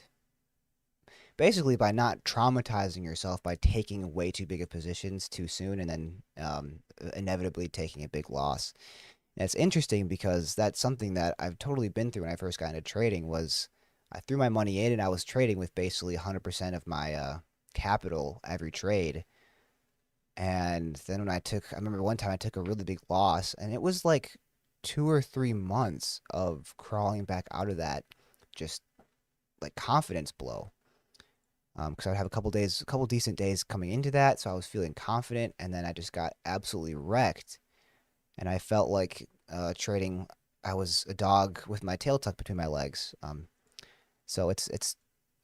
basically by not traumatizing yourself by taking way too big of positions too soon and then inevitably taking a big loss. And it's interesting because that's something that I've totally been through when I first got into trading was I threw my money in and I was trading with basically 100% of my capital every trade. And then I remember one time I took a really big loss and it was like 2 or 3 months of crawling back out of that, just like confidence blow. Because I'd have a couple decent days coming into that, so I was feeling confident, and then I just got absolutely wrecked, and I felt like trading. I was a dog with my tail tucked between my legs. So it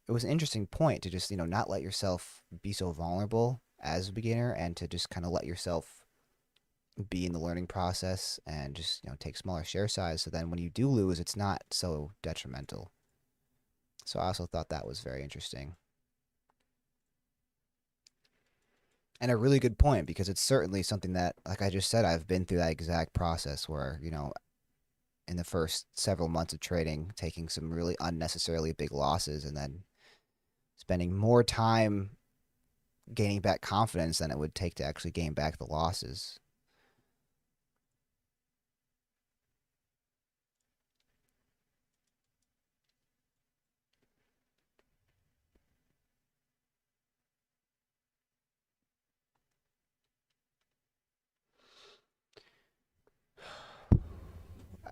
was an interesting point to just not let yourself be so vulnerable as a beginner, and to just kind of let yourself be in the learning process and just take smaller share size. So then when you do lose, it's not so detrimental. So I also thought that was very interesting. And a really good point because it's certainly something that, like I just said, I've been through that exact process where, in the first several months of trading, taking some really unnecessarily big losses and then spending more time gaining back confidence than it would take to actually gain back the losses.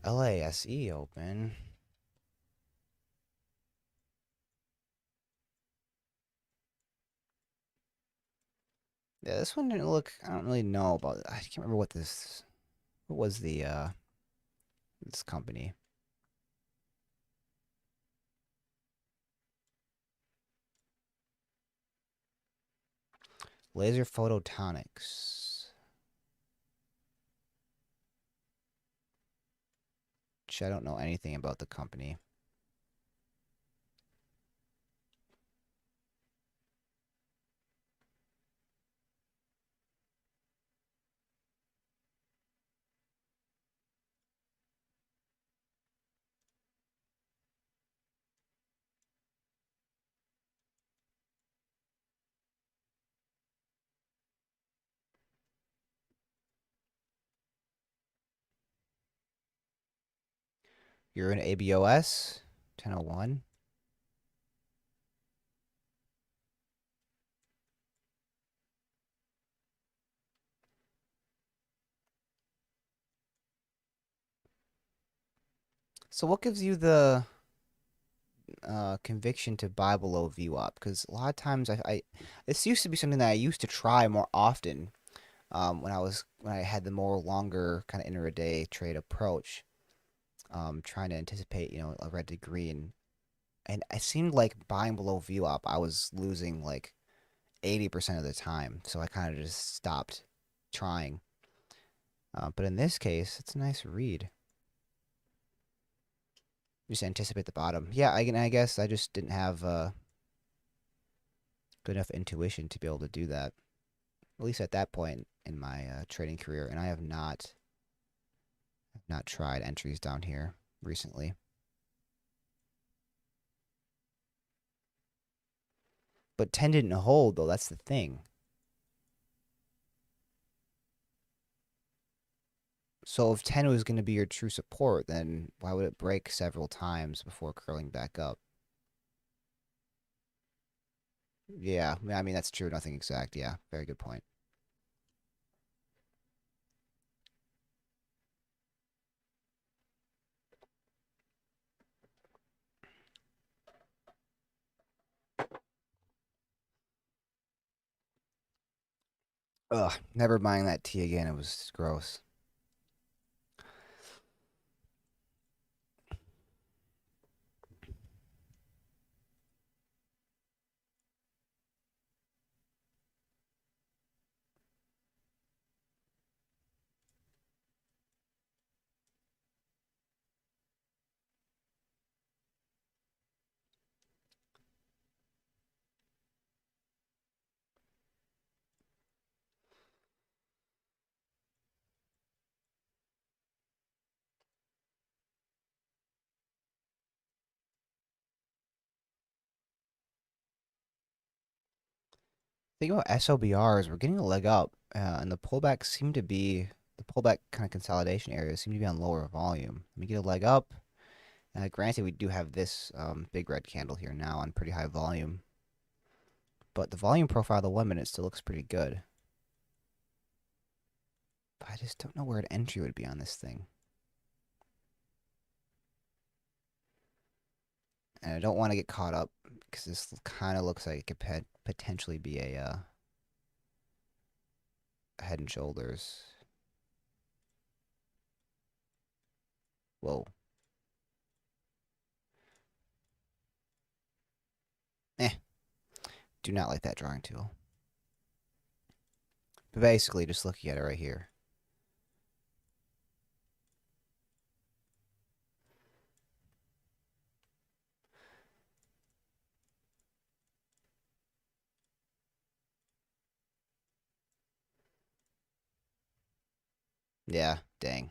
LASE open. Yeah, this one didn't look. I don't really know about. I can't remember what this. What was the this company? Laser Photonics. Which I don't know anything about the company. You're in ABOS 1001. So what gives you the conviction to buy below VWAP? Because a lot of times this used to be something that I used to try more often when I had the more longer kind of intraday trade approach. trying to anticipate, a red to green. And it seemed like buying below VWAP, I was losing like 80% of the time. So I kind of just stopped trying. But in this case, it's a nice read. Just anticipate the bottom. Yeah, I guess I just didn't have good enough intuition to be able to do that. At least at that point in my trading career. And I have not tried entries down here recently. But 10 didn't hold, though. That's the thing. So if 10 was going to be your true support, then why would it break several times before curling back up? Yeah, I mean, that's true. Nothing exact. Yeah, very good point. Ugh, never buying that tea again. It was gross. Think about SOBRs. We're getting a leg up, and the pullback kind of consolidation areas seem to be on lower volume. We get a leg up. Granted, we do have this big red candle here now on pretty high volume, but the volume profile of the 1 minute still looks pretty good. But I just don't know where an entry would be on this thing. And I don't want to get caught up because this kind of looks like it could potentially be a Head and Shoulders. Whoa. Eh. Do not like that drawing tool. But basically, just looking at it right here. Yeah, dang.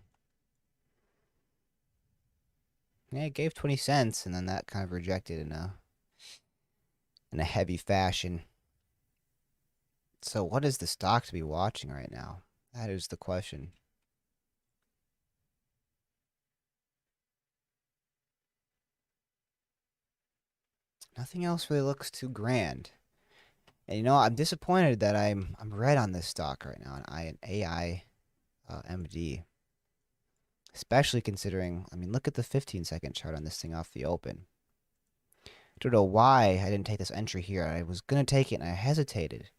Yeah, it gave 20 cents, and then that kind of rejected in a heavy fashion. So what is the stock to be watching right now? That is the question. Nothing else really looks too grand. And I'm disappointed that I'm red on this stock right now, an AI MD. Especially considering, I mean, look at the 15-second chart on this thing off the open. I don't know why I didn't take this entry here. I was going to take it and I hesitated.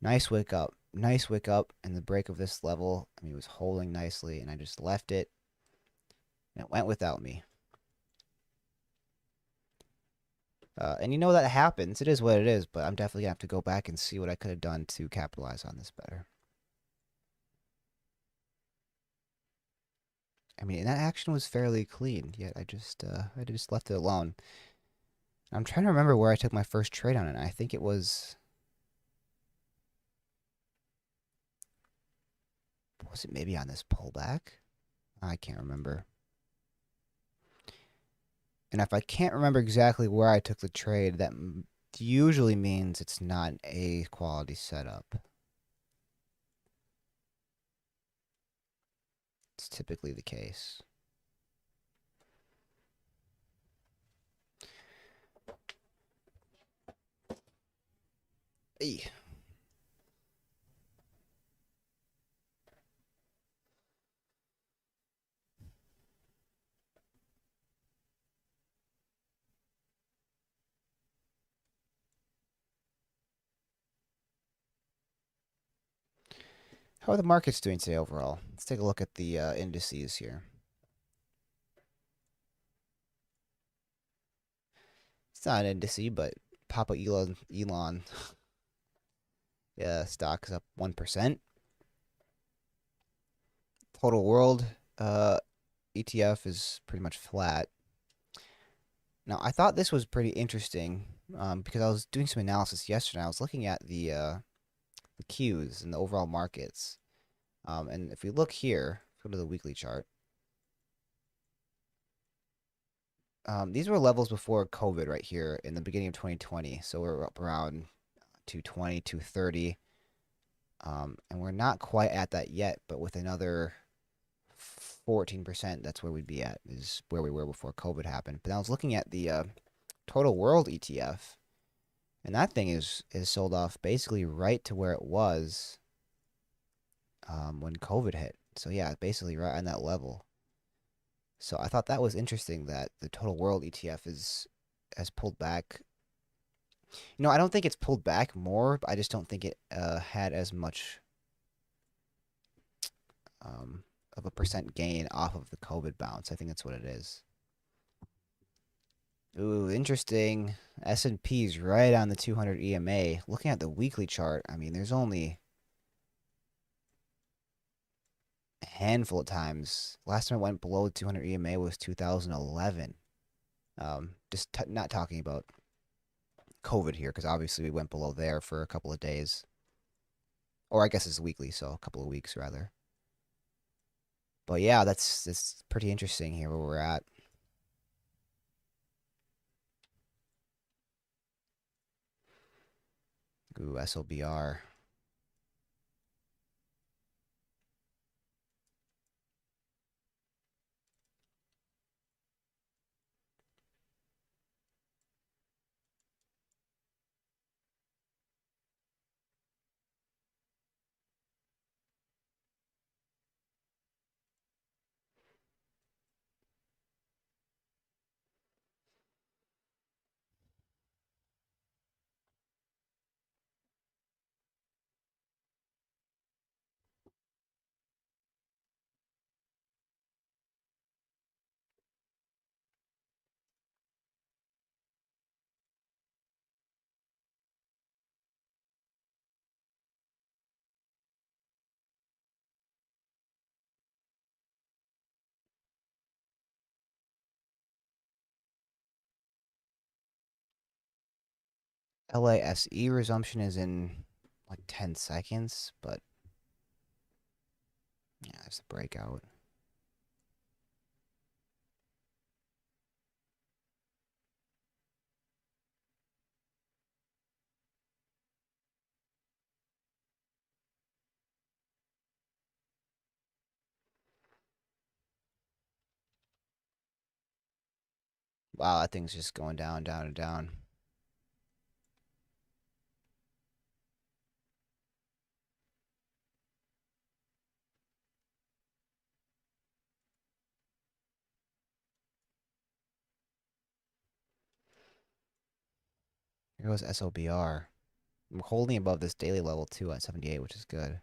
Nice wick up. Nice wick up. And the break of this level, I mean, it was holding nicely and I just left it. And it went without me. And that happens. It is what it is, but I'm definitely going to have to go back and see what I could have done to capitalize on this better. I mean, that action was fairly clean, yet I just left it alone. I'm trying to remember where I took my first trade on it. I think it was it maybe on this pullback? I can't remember. And if I can't remember exactly where I took the trade, that usually means it's not a quality setup. It's typically the case. Hey. How are the markets doing today overall? Let's take a look at the indices here. It's not an indice, but Papa Elon, yeah, stock is up 1%. Total world ETF is pretty much flat. Now, I thought this was pretty interesting because I was doing some analysis yesterday. I was looking at the Qs and the overall markets. And if we look here, go to the weekly chart. These were levels before COVID right here in the beginning of 2020. So we're up around 220, 230. And we're not quite at that yet, but with another 14%, that's where we'd be at, is where we were before COVID happened. But I was looking at the total world ETF, and that thing is sold off basically right to where it was when COVID hit. So yeah, basically right on that level. So I thought that was interesting that the total world ETF is has pulled back. I don't think it's pulled back more, but I just don't think it had as much um, of a percent gain off of the COVID bounce. I think that's what it is. Ooh, interesting. S&P's right on the 200 EMA. Looking at the weekly chart, I mean, there's only a handful of times. Last time it went below 200 EMA was 2011. Just not talking about COVID here, because obviously we went below there for a couple of days. Or I guess it's weekly, so a couple of weeks rather. But yeah, that's pretty interesting here where we're at. Ooh, SLBR. LASE resumption is in like 10 seconds, but yeah, there's a breakout. Wow, that thing's just going down, down, and down. Here goes SLBR. I'm holding above this daily level too at 78, which is good.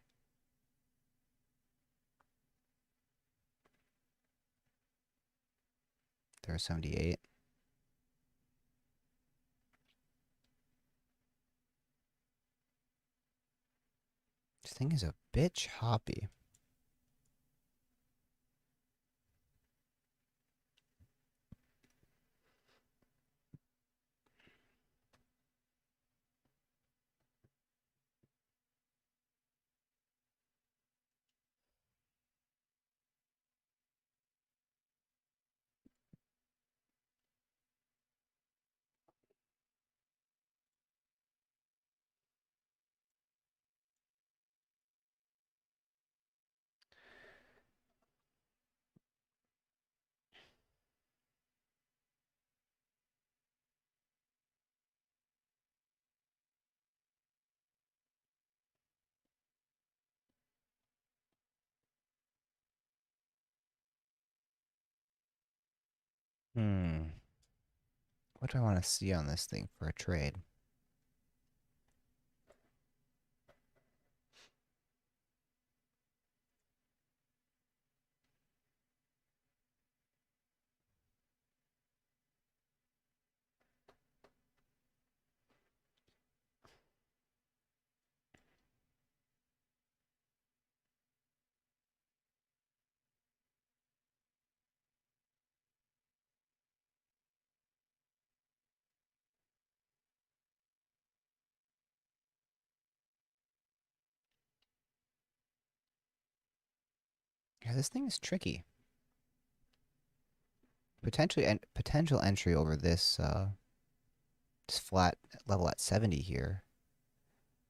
There's 78. This thing is a bit choppy. Hmm. What do I want to see on this thing for a trade? Yeah, this thing is tricky. Potential entry over this flat level at 70 here.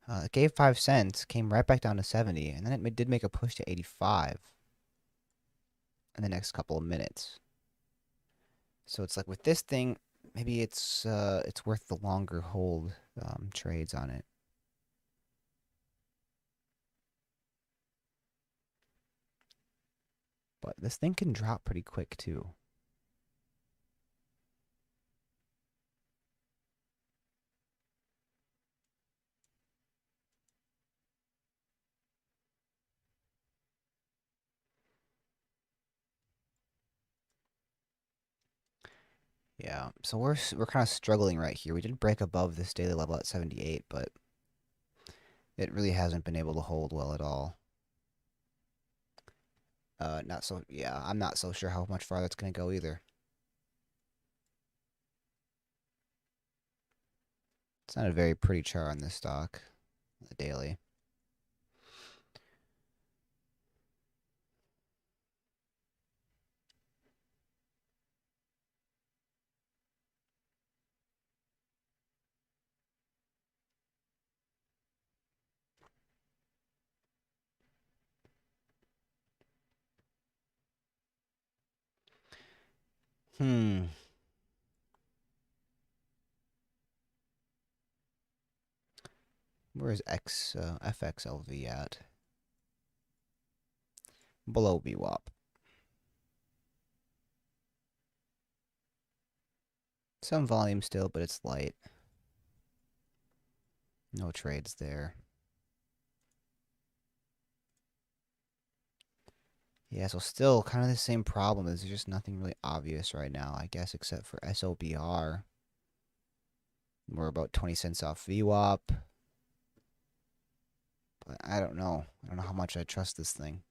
It gave 5 cents, came right back down to 70, and then did make a push to 85 in the next couple of minutes. So it's like with this thing, maybe it's worth the longer hold trades on it. But this thing can drop pretty quick too. Yeah, so we're kind of struggling right here. We did break above this daily level at 78, but it really hasn't been able to hold well at all. Not so, yeah, I'm not so sure how much farther it's going to go either. It's not a very pretty chart on this stock, the daily. Hmm. Where is FXLV at? Below VWAP. Some volume still, but it's light. No trades there. Yeah, so still kind of the same problem. There's just nothing really obvious right now, I guess, except for SOBR. We're about 20 cents off VWAP. But I don't know. I don't know how much I trust this thing.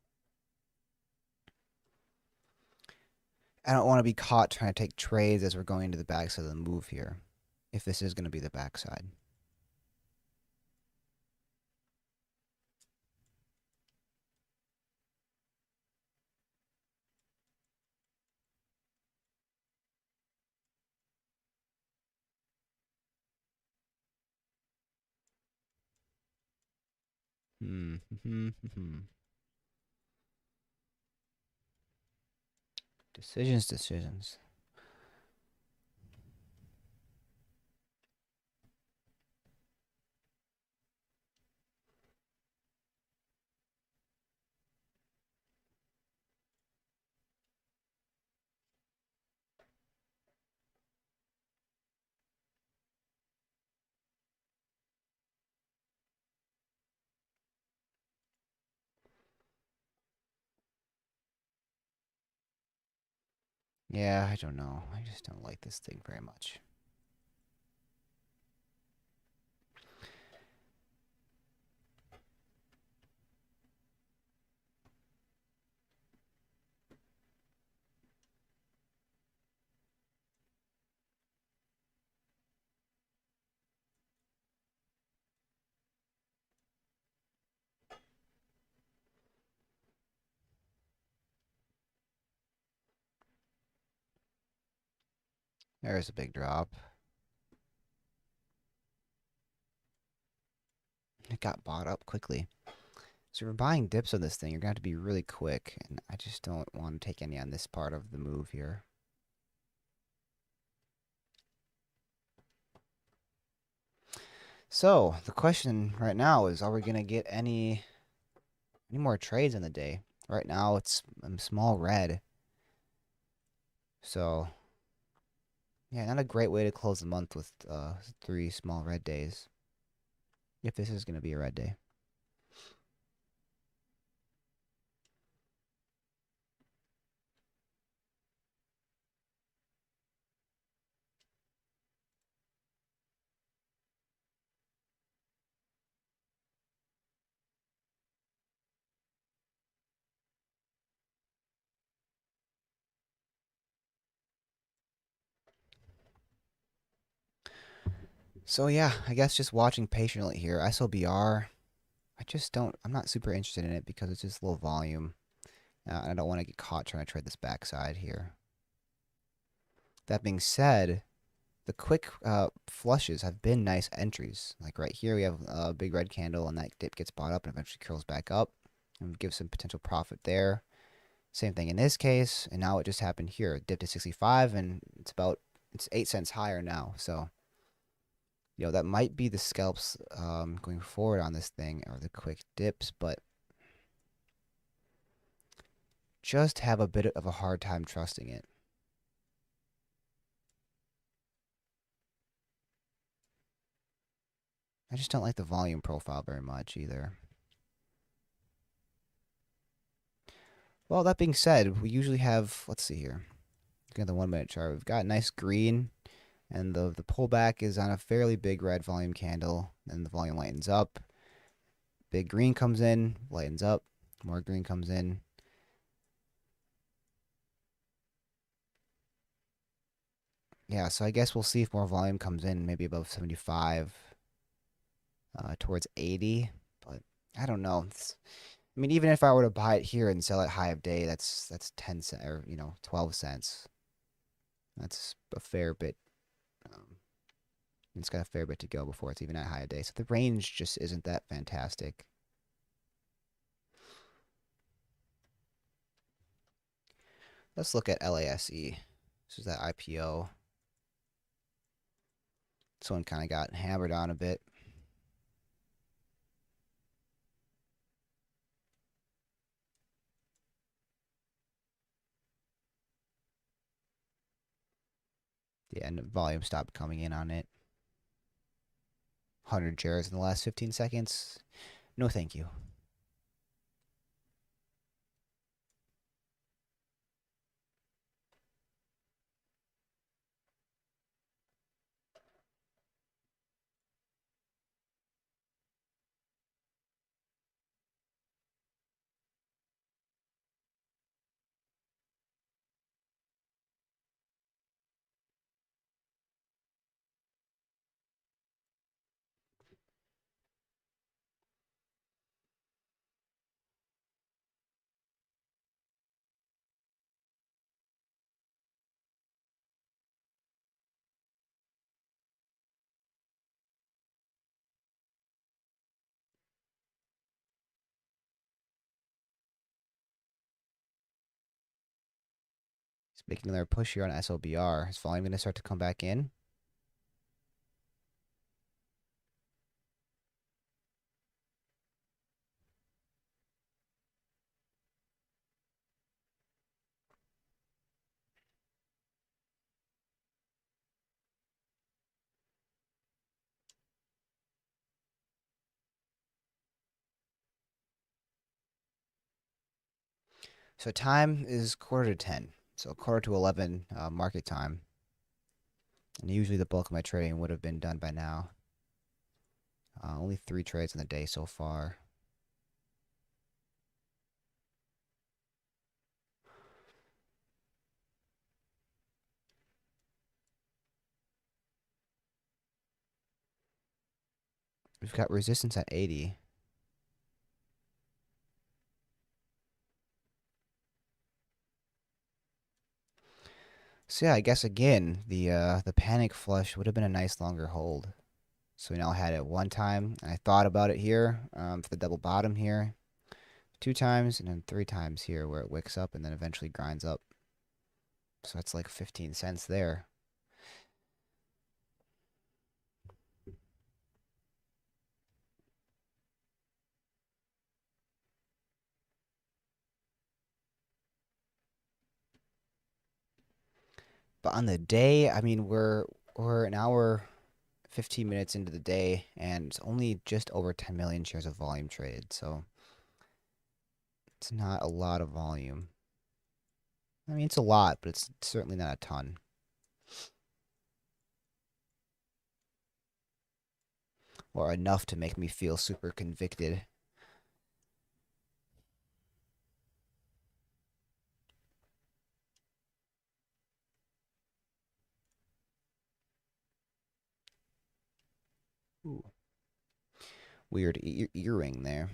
I don't want to be caught trying to take trades as we're going into the backside of the move here. If this is going to be the backside. Decisions. Yeah, I don't know. I just don't like this thing very much. There's a big drop. It got bought up quickly. So if we're buying dips on this thing, you're going to have to be really quick, and I just don't want to take any on this part of the move here. So the question right now is, are we going to get any more trades in the day? Right now it's small red. So yeah, not a great way to close the month with 3 small red days. If this is going to be a red day. So yeah, I guess just watching patiently here. SLBR, I'm not super interested in it because it's just low volume. And I don't want to get caught trying to trade this backside here. That being said, the quick flushes have been nice entries. Like right here, we have a big red candle, and that dip gets bought up and eventually curls back up and gives some potential profit there. Same thing in this case, and now it just happened here. It dipped to 65, and it's 8 cents higher now. So, that might be the scalps going forward on this thing, or the quick dips, but just have a bit of a hard time trusting it. I just don't like the volume profile very much either. Well, that being said, we usually have, let's see here. Looking at the 1 minute chart, we've got nice green, and the pullback is on a fairly big red volume candle, and the volume lightens up. Big green comes in, lightens up, more green comes in. Yeah, so I guess we'll see if more volume comes in, maybe above 75, towards 80, but I don't know. I mean, even if I were to buy it here and sell it high of day, that's 10 cents or 12 cents. That's a fair bit. Um, it's got a fair bit to go before it's even at high of day. So the range just isn't that fantastic. Let's look at LASE. This is that IPO. This one kind of got hammered on a bit. Yeah, and volume stopped coming in on it. 100 shares in the last 15 seconds. No, thank you. It's making another push here on SLBR. Is volume going to start to come back in? So time is quarter to 10. So quarter to 11 market time. And usually the bulk of my trading would have been done by now. Only 3 trades in the day so far. We've got resistance at 80. So yeah, I guess again the panic flush would have been a nice longer hold. So we now had it 1 time, and I thought about it here for the double bottom here, 2 times, and then 3 times here where it wicks up and then eventually grinds up. So that's like 15 cents there. But on the day, I mean, we're an hour, 15 minutes into the day, and it's only just over 10 million shares of volume traded. So it's not a lot of volume. I mean, it's a lot, but it's certainly not a ton. Or enough to make me feel super convicted. Ooh. Weird earring there.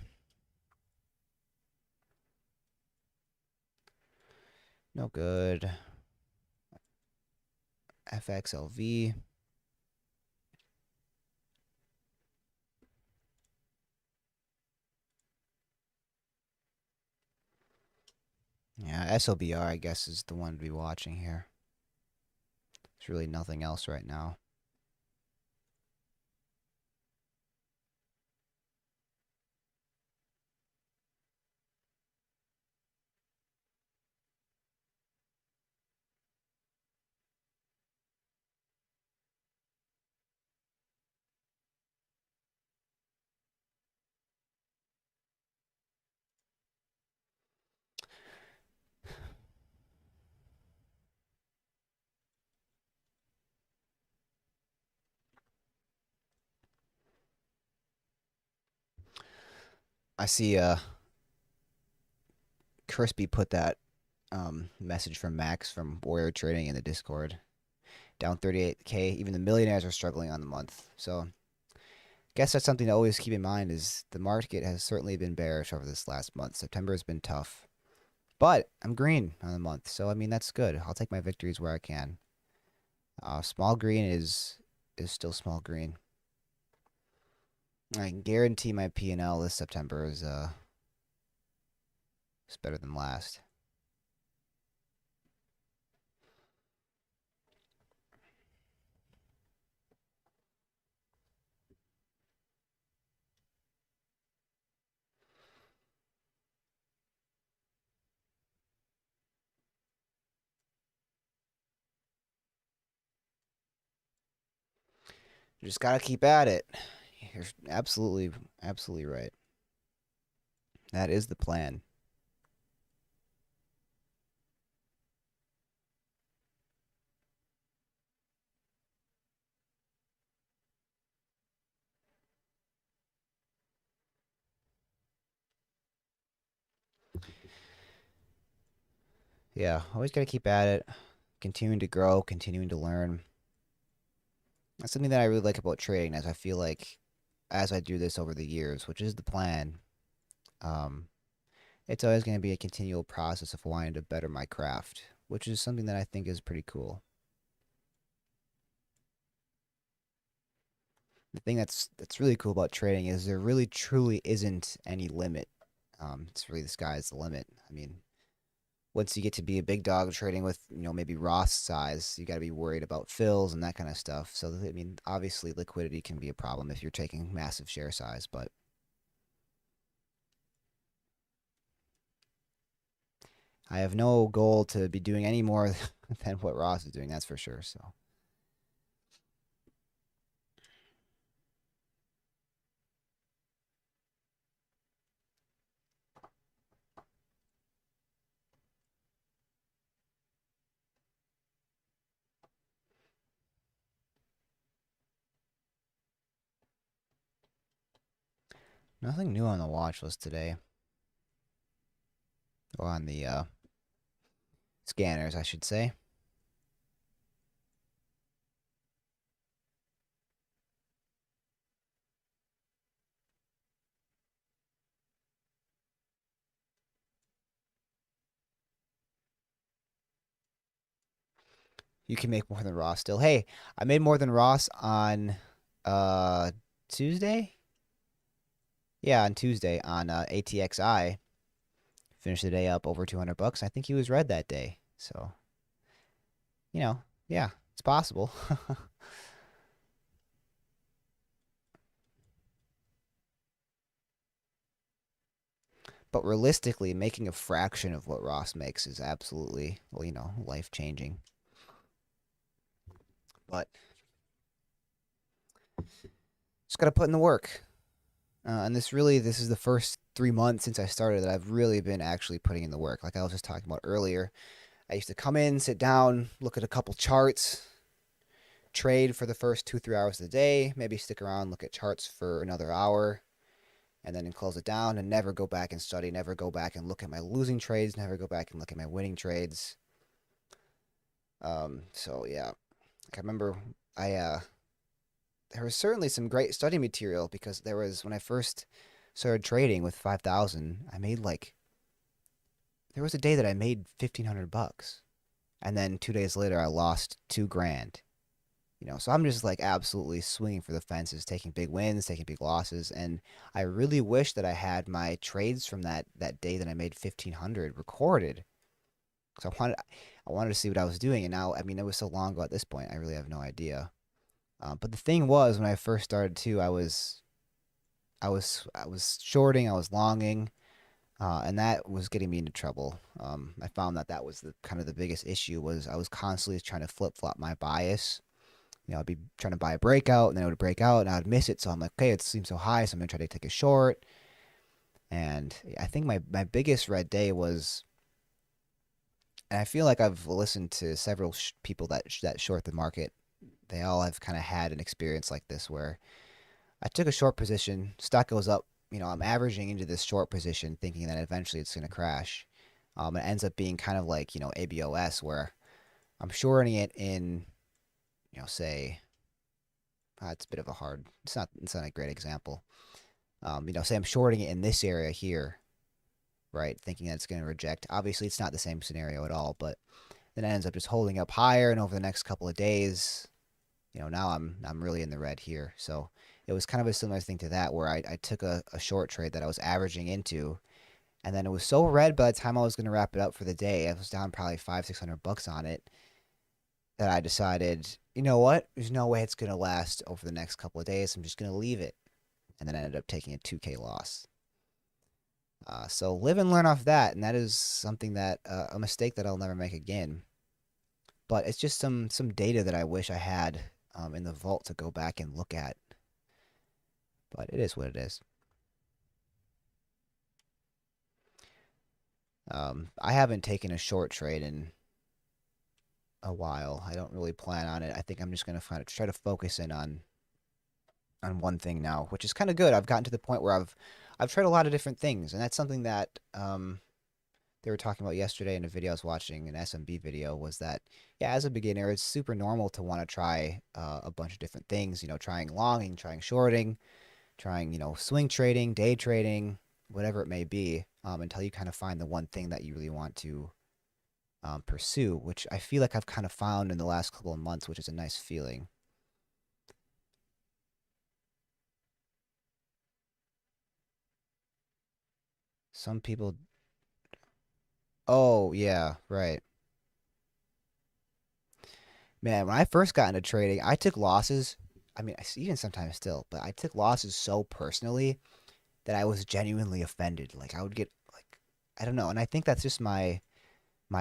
No good. FXLV. Yeah, SLBR, I guess, is the one to be watching here. There's really nothing else right now. I see Crispy put that message from Max from Warrior Trading in the Discord. Down 38K. Even the millionaires are struggling on the month. So, guess that's something to always keep in mind is the market has certainly been bearish over this last month. September has been tough. But I'm green on the month. So, I mean, that's good. I'll take my victories where I can. Small green is still small green. I can guarantee my P&L this September is better than last. You just gotta keep at it. You're absolutely right. That is the plan. Yeah, always gotta keep at it. Continuing to grow, continuing to learn. That's something that I really like about trading, as I feel like as I do this over the years, which is the plan, um, it's always going to be a continual process of wanting to better my craft, which is something that I think is pretty cool. The thing that's really cool about trading is there really truly isn't any limit. It's really the sky's the limit. I mean, once you get to be a big dog trading with maybe Roth size, you got to be worried about fills and that kind of stuff. So I mean, obviously liquidity can be a problem if you're taking massive share size, but I have no goal to be doing any more than what Ross is doing. That's for sure. So nothing new on the watch list today, or on the scanners, I should say. You can make more than Ross still. Hey, I made more than Ross on uh Tuesday. Yeah, on Tuesday on ATXI. Finished the day up over 200 bucks. I think he was red that day. So, yeah, it's possible. But realistically, making a fraction of what Ross makes is absolutely, well, life changing. But just got to put in the work. And this is the first 3 months since I started that I've really been actually putting in the work. Like I was just talking about earlier, I used to come in, sit down, look at a couple charts, trade for the first 2, 3 hours of the day, maybe stick around, look at charts for another hour, and then close it down and never go back and study, never go back and look at my losing trades, never go back and look at my winning trades. So yeah, like I remember there was certainly some great study material because there was when I first started trading with 5,000, I made like there was a day that I made 1,500 bucks, and then 2 days later I lost 2 grand. So I'm just like absolutely swinging for the fences, taking big wins, taking big losses, and I really wish that I had my trades from that day that I made 1,500 recorded, because I wanted to see what I was doing, and now I mean it was so long ago at this point, I really have no idea. But the thing was, when I first started too, I was shorting, I was longing, and that was getting me into trouble. I found that was the kind of the biggest issue was I was constantly trying to flip flop my bias. I'd be trying to buy a breakout, and then it would break out, and I'd miss it. So I'm like, okay, it seems so high, so I'm gonna try to take a short. And I think my biggest red day was, and I feel like I've listened to several people that short the market. They all have kind of had an experience like this where I took a short position, stock goes up. I'm averaging into this short position, thinking that eventually it's gonna crash. It ends up being kind of like ABOS, where I'm shorting it in, say it's a bit of a hard. It's not a great example. Say I'm shorting it in this area here, right? Thinking that it's going to reject. Obviously, it's not the same scenario at all, but then it ends up just holding up higher, and over the next couple of days, now I'm really in the red here. So it was kind of a similar thing to that, where I took a short trade that I was averaging into, and then it was so red by the time I was going to wrap it up for the day, I was down probably 500-600 bucks on it, that I decided, you know what? There's no way it's going to last over the next couple of days. I'm just going to leave it. And then I ended up taking a 2K loss. So live and learn off that. And that is something that, a mistake that I'll never make again. But it's just some data that I wish I had in the vault to go back and look at. But it is what it is. I haven't taken a short trade in a while. I don't really plan on it. I think I'm just going to try to focus in on one thing now, which is kind of good. I've gotten to the point where I've tried a lot of different things, and that's something that they were talking about yesterday in a video I was watching, an SMB video, was that yeah, as a beginner, it's super normal to want to try a bunch of different things. Trying longing, trying shorting, trying swing trading, day trading, whatever it may be, until you kind of find the one thing that you really want to pursue, which I feel like I've kind of found in the last couple of months, which is a nice feeling. Some people, oh yeah, right. Man, when I first got into trading, I took losses. I mean, even sometimes still, but I took losses so personally that I was genuinely offended. Like I would get like, I don't know, and I think that's just my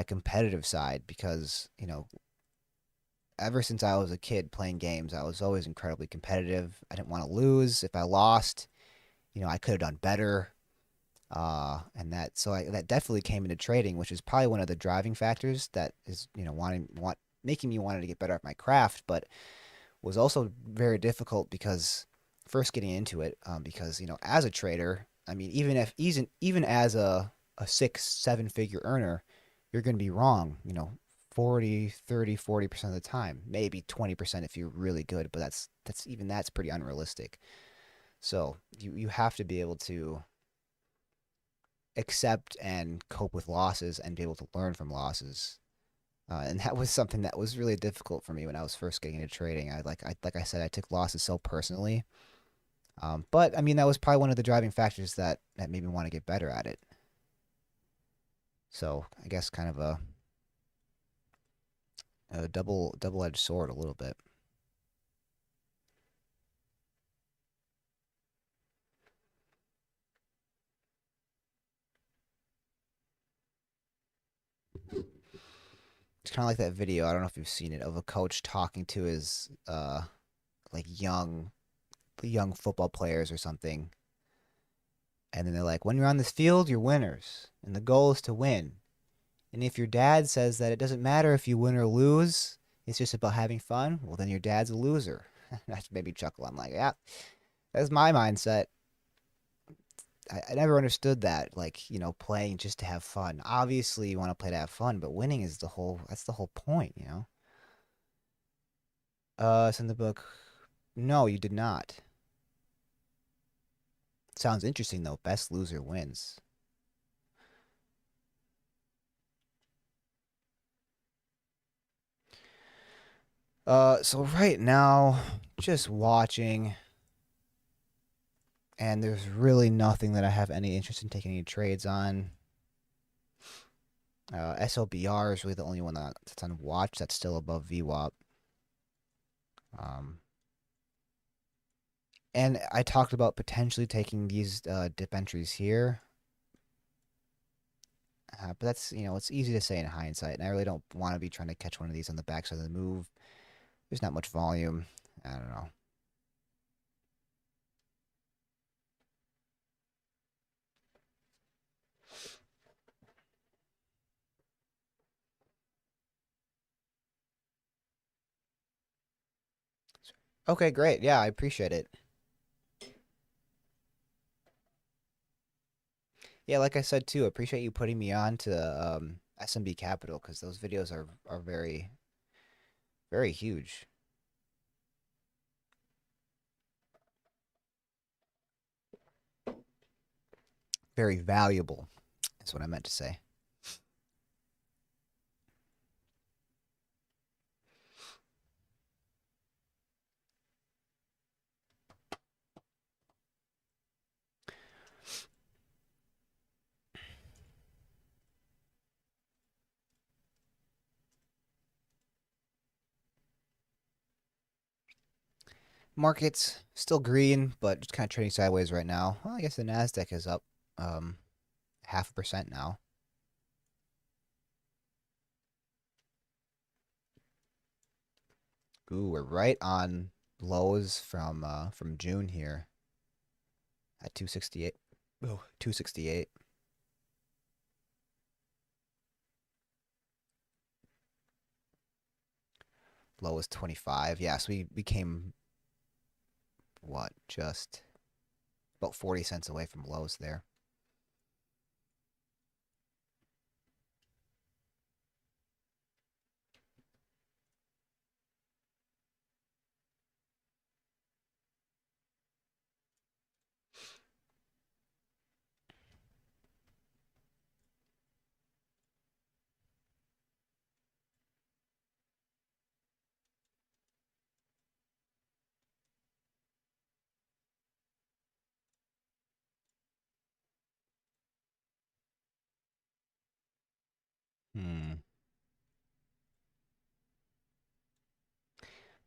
competitive side, because ever since I was a kid playing games, I was always incredibly competitive. I didn't want to lose. If I lost, I could have done better. And that definitely came into trading, which is probably one of the driving factors that is, making me wanting to get better at my craft, but was also very difficult because first getting into it, because, as a trader, I mean, even as a 6, 7 figure earner, you're going to be wrong, 40, 30, 40% of the time, maybe 20% if you're really good, but that's pretty unrealistic. So you have to be able to accept and cope with losses and be able to learn from losses. And that was something that was really difficult for me when I was first getting into trading. Like I said, I took losses so personally. But I mean, that was probably one of the driving factors that made me want to get better at it. So I guess kind of a double-edged sword a little bit. It's kind of like that video. I don't know if you've seen it, of a coach talking to his like young football players or something, and then they're like, "When you're on this field, you're winners, and the goal is to win. And if your dad says that it doesn't matter if you win or lose, it's just about having fun, well, then your dad's a loser." That made me chuckle. I'm like, yeah, that's my mindset. I never understood that. Like, playing just to have fun. Obviously, you want to play to have fun, but winning is that's the whole point. It's in the book. No, you did not. Sounds interesting, though. Best loser wins. So right now, just watching, and there's really nothing that I have any interest in taking any trades on. SLBR is really the only one that's on watch that's still above VWAP. Um, and I talked about potentially taking these dip entries here. But that's, it's easy to say in hindsight, and I really don't want to be trying to catch one of these on the backside of the move. There's not much volume. I don't know. Okay, great. Yeah, I appreciate it. Yeah, like I said too, appreciate you putting me on to SMB Capital because those videos are very very huge, very valuable. Is what I meant to say. Markets still green, but just kind of trading sideways right now. Well, I guess the Nasdaq is up 0.5% now. Ooh, we're right on lows from June here at 268. Oh, 268. Low is 25. Yeah, so we became what? Just about 40 cents away from lows there. Hmm.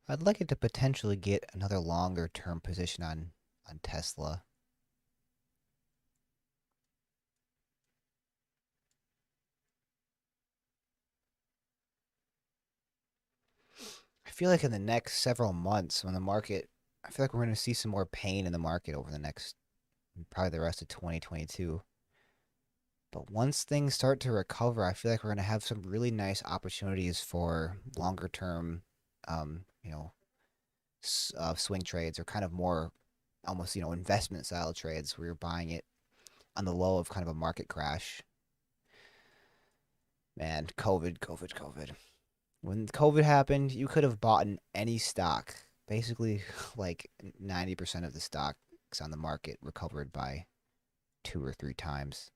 I'd like it to potentially get another longer term position on Tesla. I feel like in the next several months, when the market, I feel like we're going to see some more pain in the market over the next, probably the rest of 2022. But once things start to recover, I feel like we're going to have some really nice opportunities for longer term, um, you know, swing trades or kind of more almost, investment style trades where you're buying it on the low of kind of a market crash. Man, COVID. When COVID happened, you could have bought in any stock. Basically, like 90% of the stocks on the market recovered by two or three times.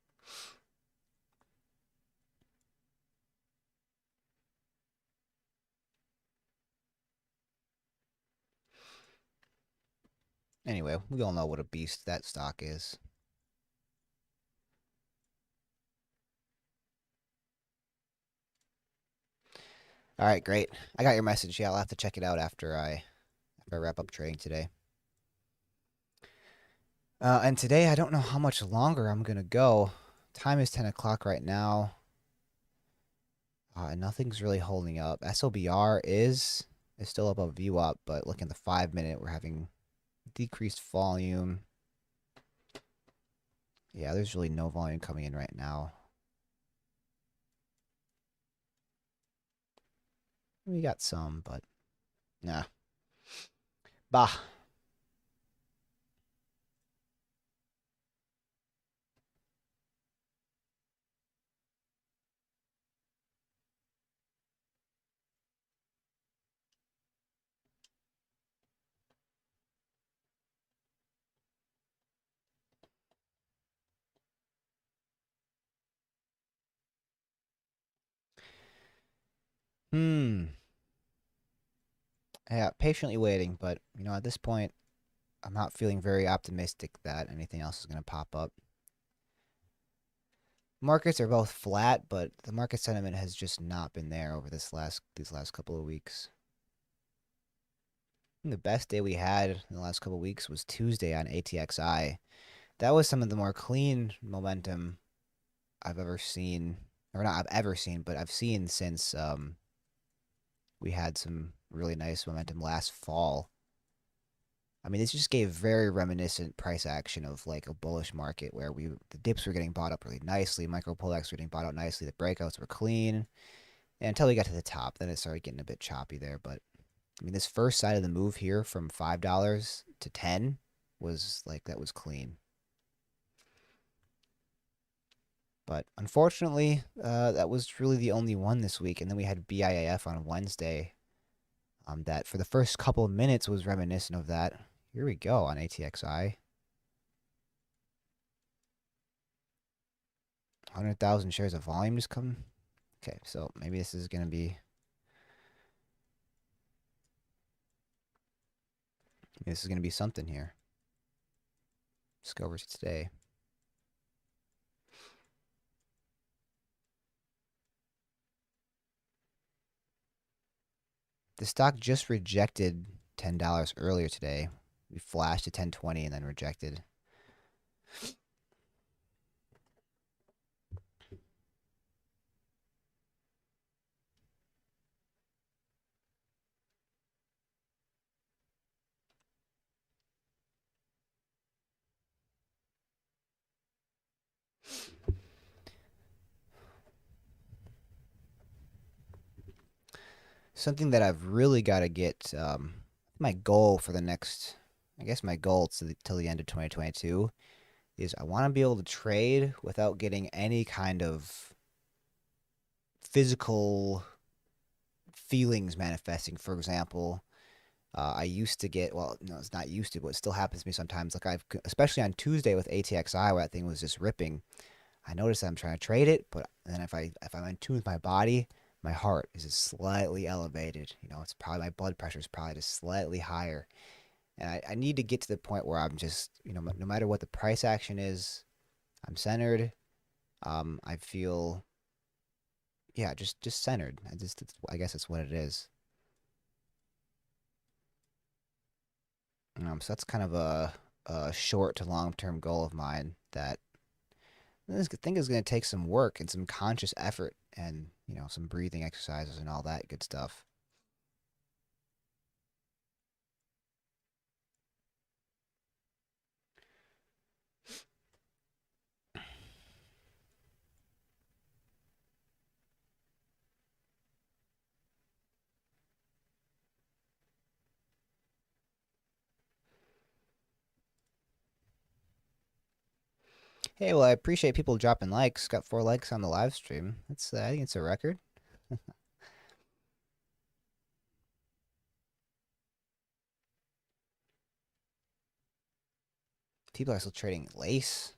Anyway, we all know what a beast that stock is. All right, great. I got your message. Yeah, I'll have to check it out after I wrap up trading today. And today, I don't know how much longer I'm gonna go. Time is 10 o'clock right now. And nothing's really holding up. SLBR is still above VWAP, but looking at the 5 minute, we're having decreased volume. Yeah, there's really no volume coming in right now. We got some, but nah. Bah. Hmm. Yeah, patiently waiting, but at this point, I'm not feeling very optimistic that anything else is going to pop up. Markets are both flat, but the market sentiment has just not been there over these last couple of weeks. The best day we had in the last couple of weeks was Tuesday on ATXI. That was some of the more clean momentum I've ever seen, or not I've ever seen, but I've seen since we had some really nice momentum last fall. I mean, this just gave very reminiscent price action of like a bullish market where the dips were getting bought up really nicely, micro pullbacks were getting bought out nicely, the breakouts were clean, and until we got to the top, then it started getting a bit choppy there. But I mean, this first side of the move here from $5 to 10 was like that was clean. But unfortunately, that was really the only one this week. And then we had BIAF on Wednesday. That for the first couple of minutes was reminiscent of that. Here we go on ATXI. 100,000 shares of volume just come. Okay, so maybe this is going to be. This is going to be something here. Let's go over to today. The stock just rejected $10 earlier today. We flashed to 10.20 and then rejected. Something that I've really got to get my goal for the next, I guess my goal till the end of 2022 is I want to be able to trade without getting any kind of physical feelings manifesting. For example, I used to get, well, no, it's not used to, but it still happens to me sometimes. Like especially on Tuesday with ATXI where that thing was just ripping. I noticed that I'm trying to trade it, but then if I'm in tune with my body, my heart is just slightly elevated. It's probably my blood pressure is probably just slightly higher, and I need to get to the point where I'm just no matter what the price action is, I'm centered. I feel yeah, just centered. I guess that's what it is. So that's kind of a short to long term goal of mine that I think is going to take some work and some conscious effort and, some breathing exercises and all that good stuff. Hey, well, I appreciate people dropping likes. Got 4 likes on the live stream. I think it's a record. People are still trading lace.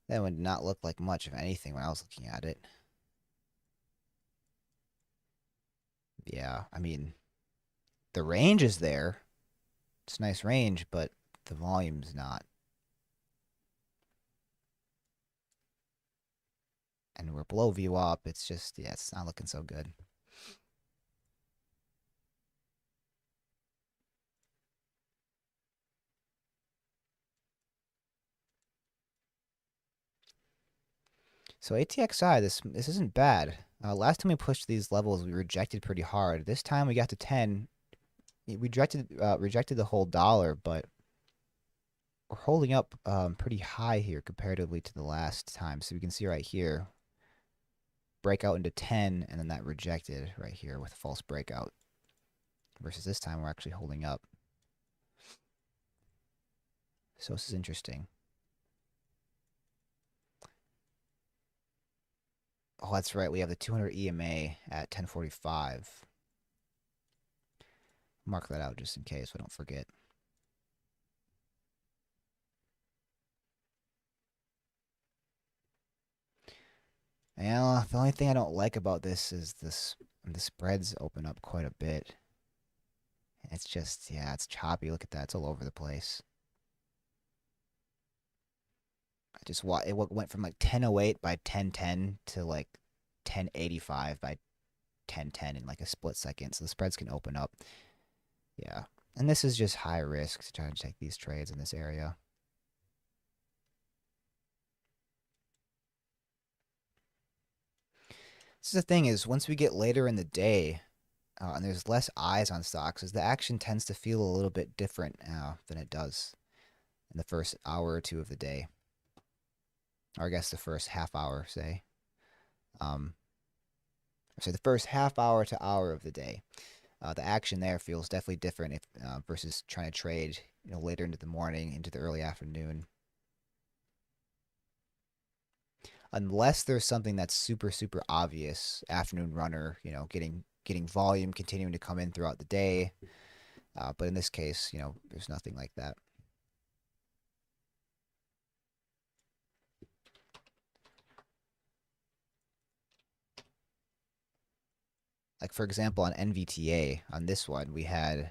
That would not look like much of anything when I was looking at it. Yeah, I mean, the range is there. It's a nice range, but the volume's not. And we're below view up. It's just, yeah, it's not looking so good. So ATXI, this isn't bad. Last time we pushed these levels, we rejected pretty hard. This time we got to 10. We rejected the whole dollar, but we're holding up pretty high here comparatively to the last time. So we can see right here, breakout into 10, and then that rejected right here with a false breakout. Versus this time, we're actually holding up. So this is interesting. Oh, that's right. We have the 200 EMA at 1045. Mark that out just in case I don't forget. Yeah, the only thing I don't like about this is the spreads open up quite a bit. It's just, yeah, it's choppy. Look at that. It's all over the place. It went from like 10:08 by 10:10 to like 10:85 by 10:10 in like a split second. So the spreads can open up. Yeah. And this is just high risk to try to take these trades in this area. This is the thing is once we get later in the day, and there's less eyes on stocks, as the action tends to feel a little bit different than it does in the first hour or two of the day, or I guess the first half hour, say. Um, so the first half hour to hour of the day, the action there feels definitely different if versus trying to trade, later into the morning, into the early afternoon. Unless there's something that's super super obvious, afternoon runner, getting volume continuing to come in throughout the day. But in this case, there's nothing like that. Like for example, on NVTA, on this one, we had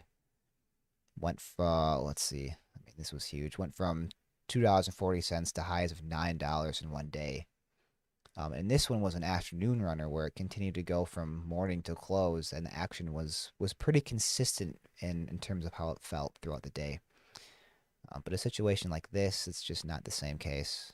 went from let's see, I mean this was huge. Went from $2.40 to highs of $9 in one day. And this one was an afternoon runner where it continued to go from morning to close, and the action was pretty consistent in terms of how it felt throughout the day. But a situation like this, it's just not the same case.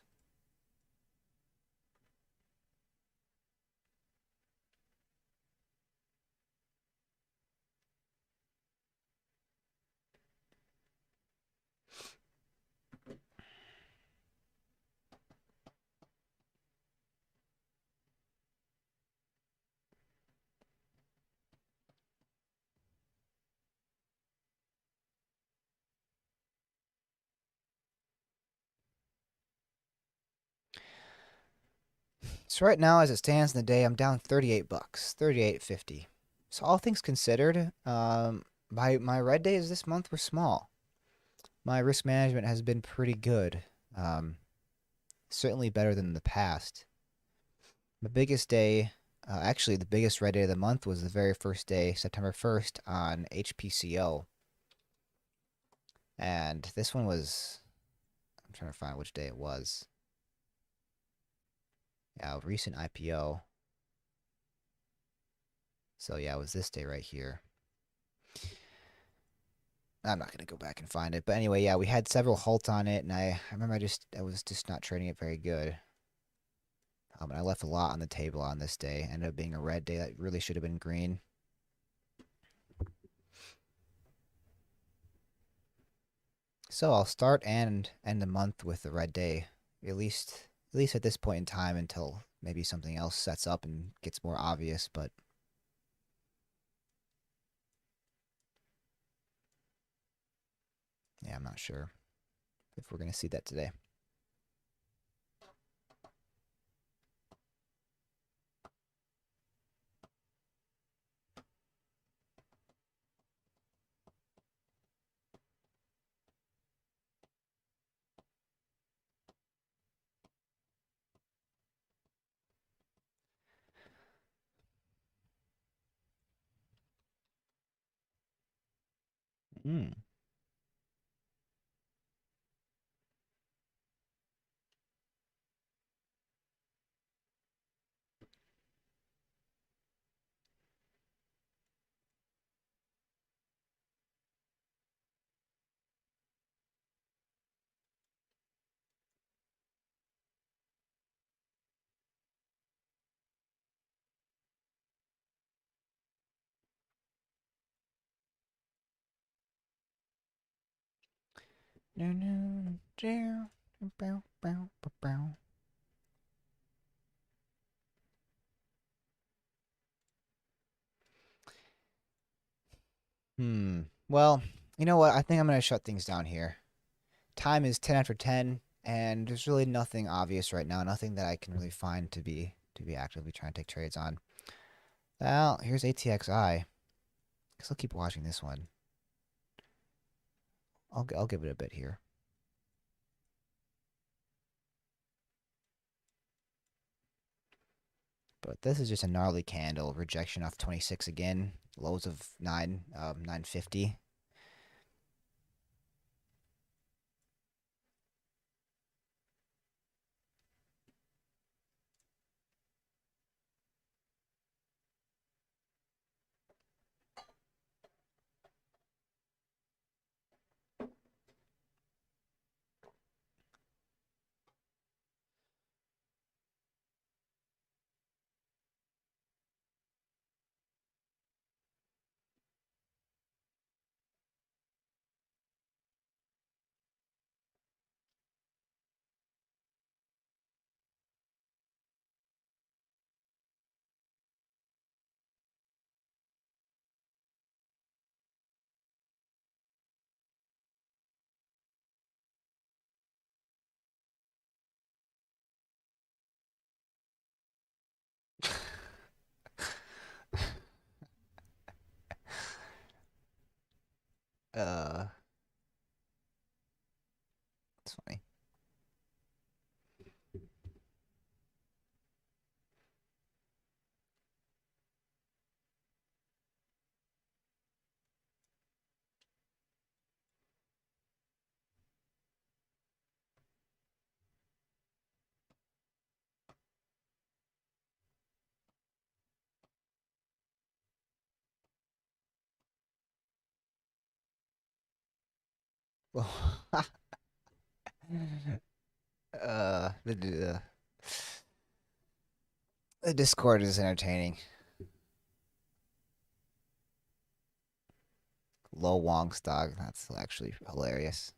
So right now, as it stands in the day, I'm down 38 bucks, 38.50. So all things considered, my red days this month were small. My risk management has been pretty good. Um, Certainly better than the past. My biggest day, actually the biggest red day of the month was the very first day, September 1st on HPCO. And this one was, I'm trying to find which day it was. Yeah, recent IPO. So yeah, it was this day right here. I'm not gonna go back and find it, but anyway, yeah, we had several halts on it, and I remember I was just not trading it very good. And I left a lot on the table on this day. Ended up being a red day that really should have been green. So I'll start and end the month with the red day, at least at this point in time until maybe something else sets up and gets more obvious. But yeah, I'm not sure if we're gonna see that today. Hmm. Hmm. Well, you know what? I think I'm gonna shut things down here. Time is 10 after 10, and there's really nothing obvious right now. Nothing that I can really find to be actively trying to take trades on. Well, here's ATXI. Guess I'll keep watching this one. I'll give it a bit here. But this is just a gnarly candle. Rejection off 26 again. Lows of 950. The Discord is entertaining. Low Wong's dog. That's actually hilarious.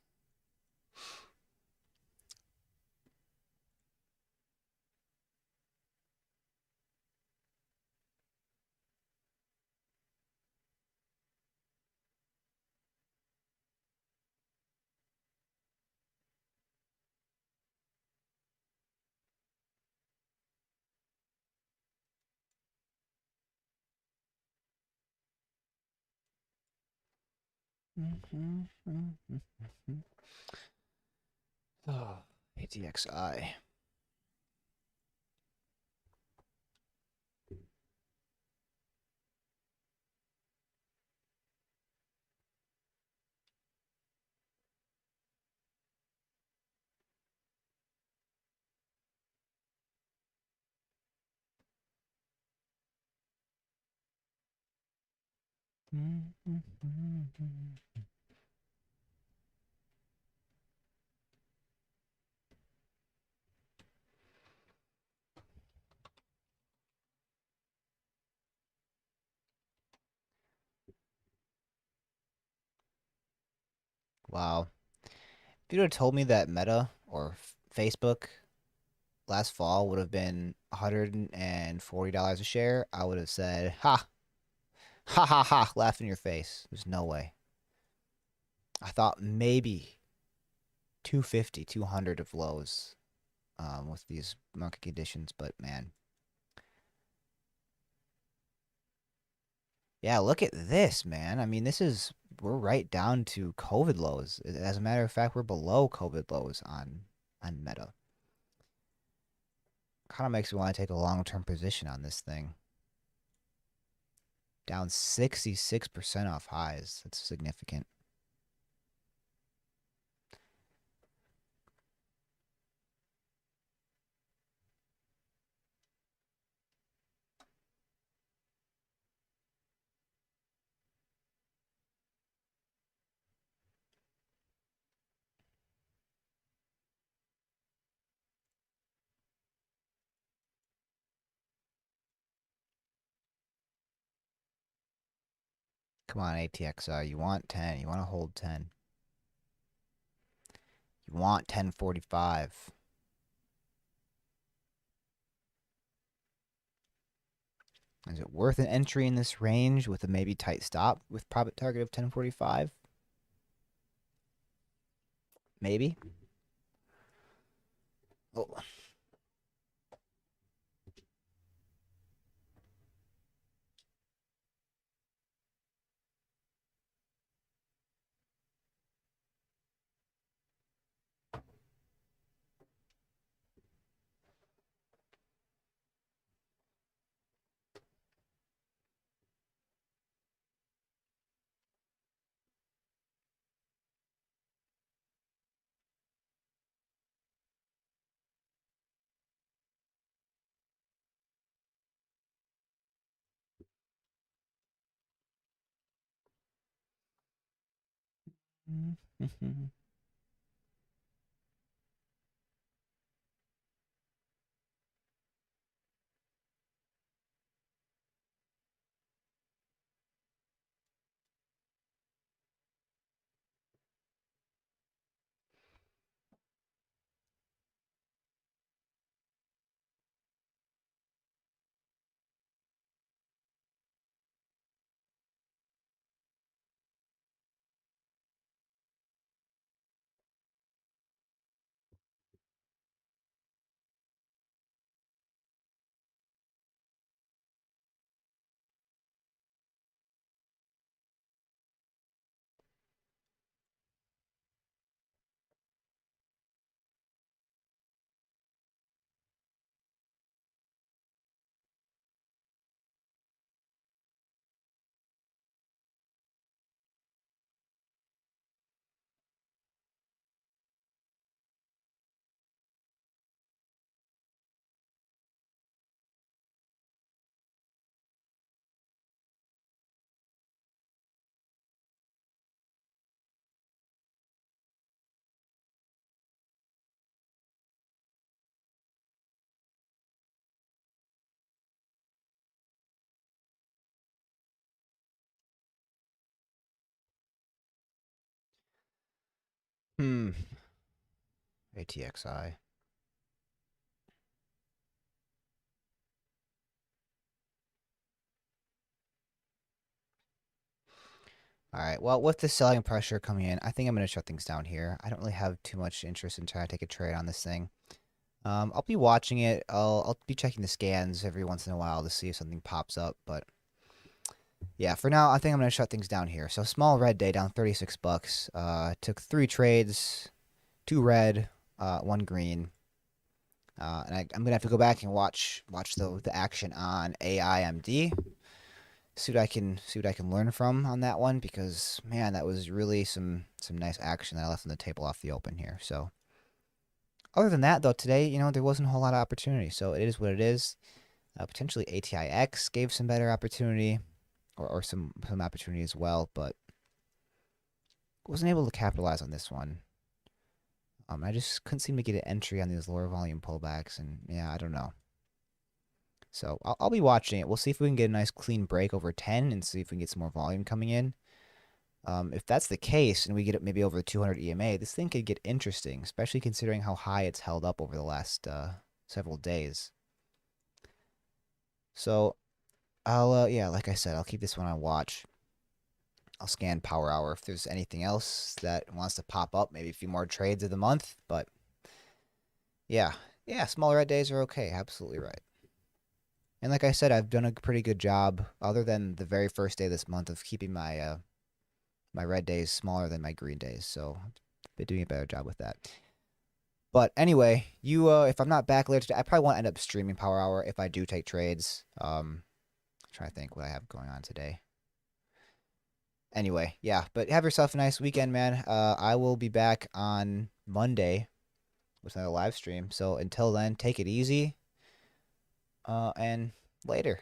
Oh, ATXI. Wow. If you'd have told me that Meta or Facebook last fall would have been $140 a share, I would have said, ha, ha, ha, ha, laugh in your face. There's no way. I thought maybe 250, 200 of lows with these market conditions, but man. Yeah, look at this, man. I mean, we're right down to COVID lows. As a matter of fact, we're below COVID lows on Meta. Kind of makes me want to take a long-term position on this thing. Down 66% off highs. That's significant. Come on, ATXR. You want 10. You want to hold 10. You want 1045. Is it worth an entry in this range with a maybe tight stop with profit target of 1045? Maybe. Oh. Hmm. ATXI. All right. Well, with the selling pressure coming in, I think I'm going to shut things down here. I don't really have too much interest in trying to take a trade on this thing. I'll be watching it. I'll be checking the scans every once in a while to see if something pops up. But yeah, for now, I think I'm going to shut things down here. So small red day down 36 bucks. Took 3 trades, 2 red, 1 green. And I'm gonna have to go back and watch the action on AIMD. See what I can learn from on that one, because man, that was really some nice action that I left on the table off the open here. So other than that, though, today, there wasn't a whole lot of opportunity. So it is what it is. Potentially ATIX gave some better opportunity, or some opportunity as well, but wasn't able to capitalize on this one. I just couldn't seem to get an entry on these lower volume pullbacks, and yeah, I don't know. So I'll be watching it. We'll see if we can get a nice clean break over 10 and see if we can get some more volume coming in. If that's the case and we get it maybe over 200 EMA, this thing could get interesting, especially considering how high it's held up over the last several days. So yeah, like I said, I'll keep this one on watch. I'll scan Power Hour if there's anything else that wants to pop up, maybe a few more trades of the month. But yeah, smaller red days are okay. Absolutely right. And like I said, I've done a pretty good job, other than the very first day of this month, of keeping my red days smaller than my green days. So I've been doing a better job with that. But anyway, if I'm not back later today, I probably won't end up streaming Power Hour if I do take trades. Trying to think what I have going on today. Anyway, yeah, but have yourself a nice weekend, man. I will be back on Monday with another live stream. So until then, take it easy. And later.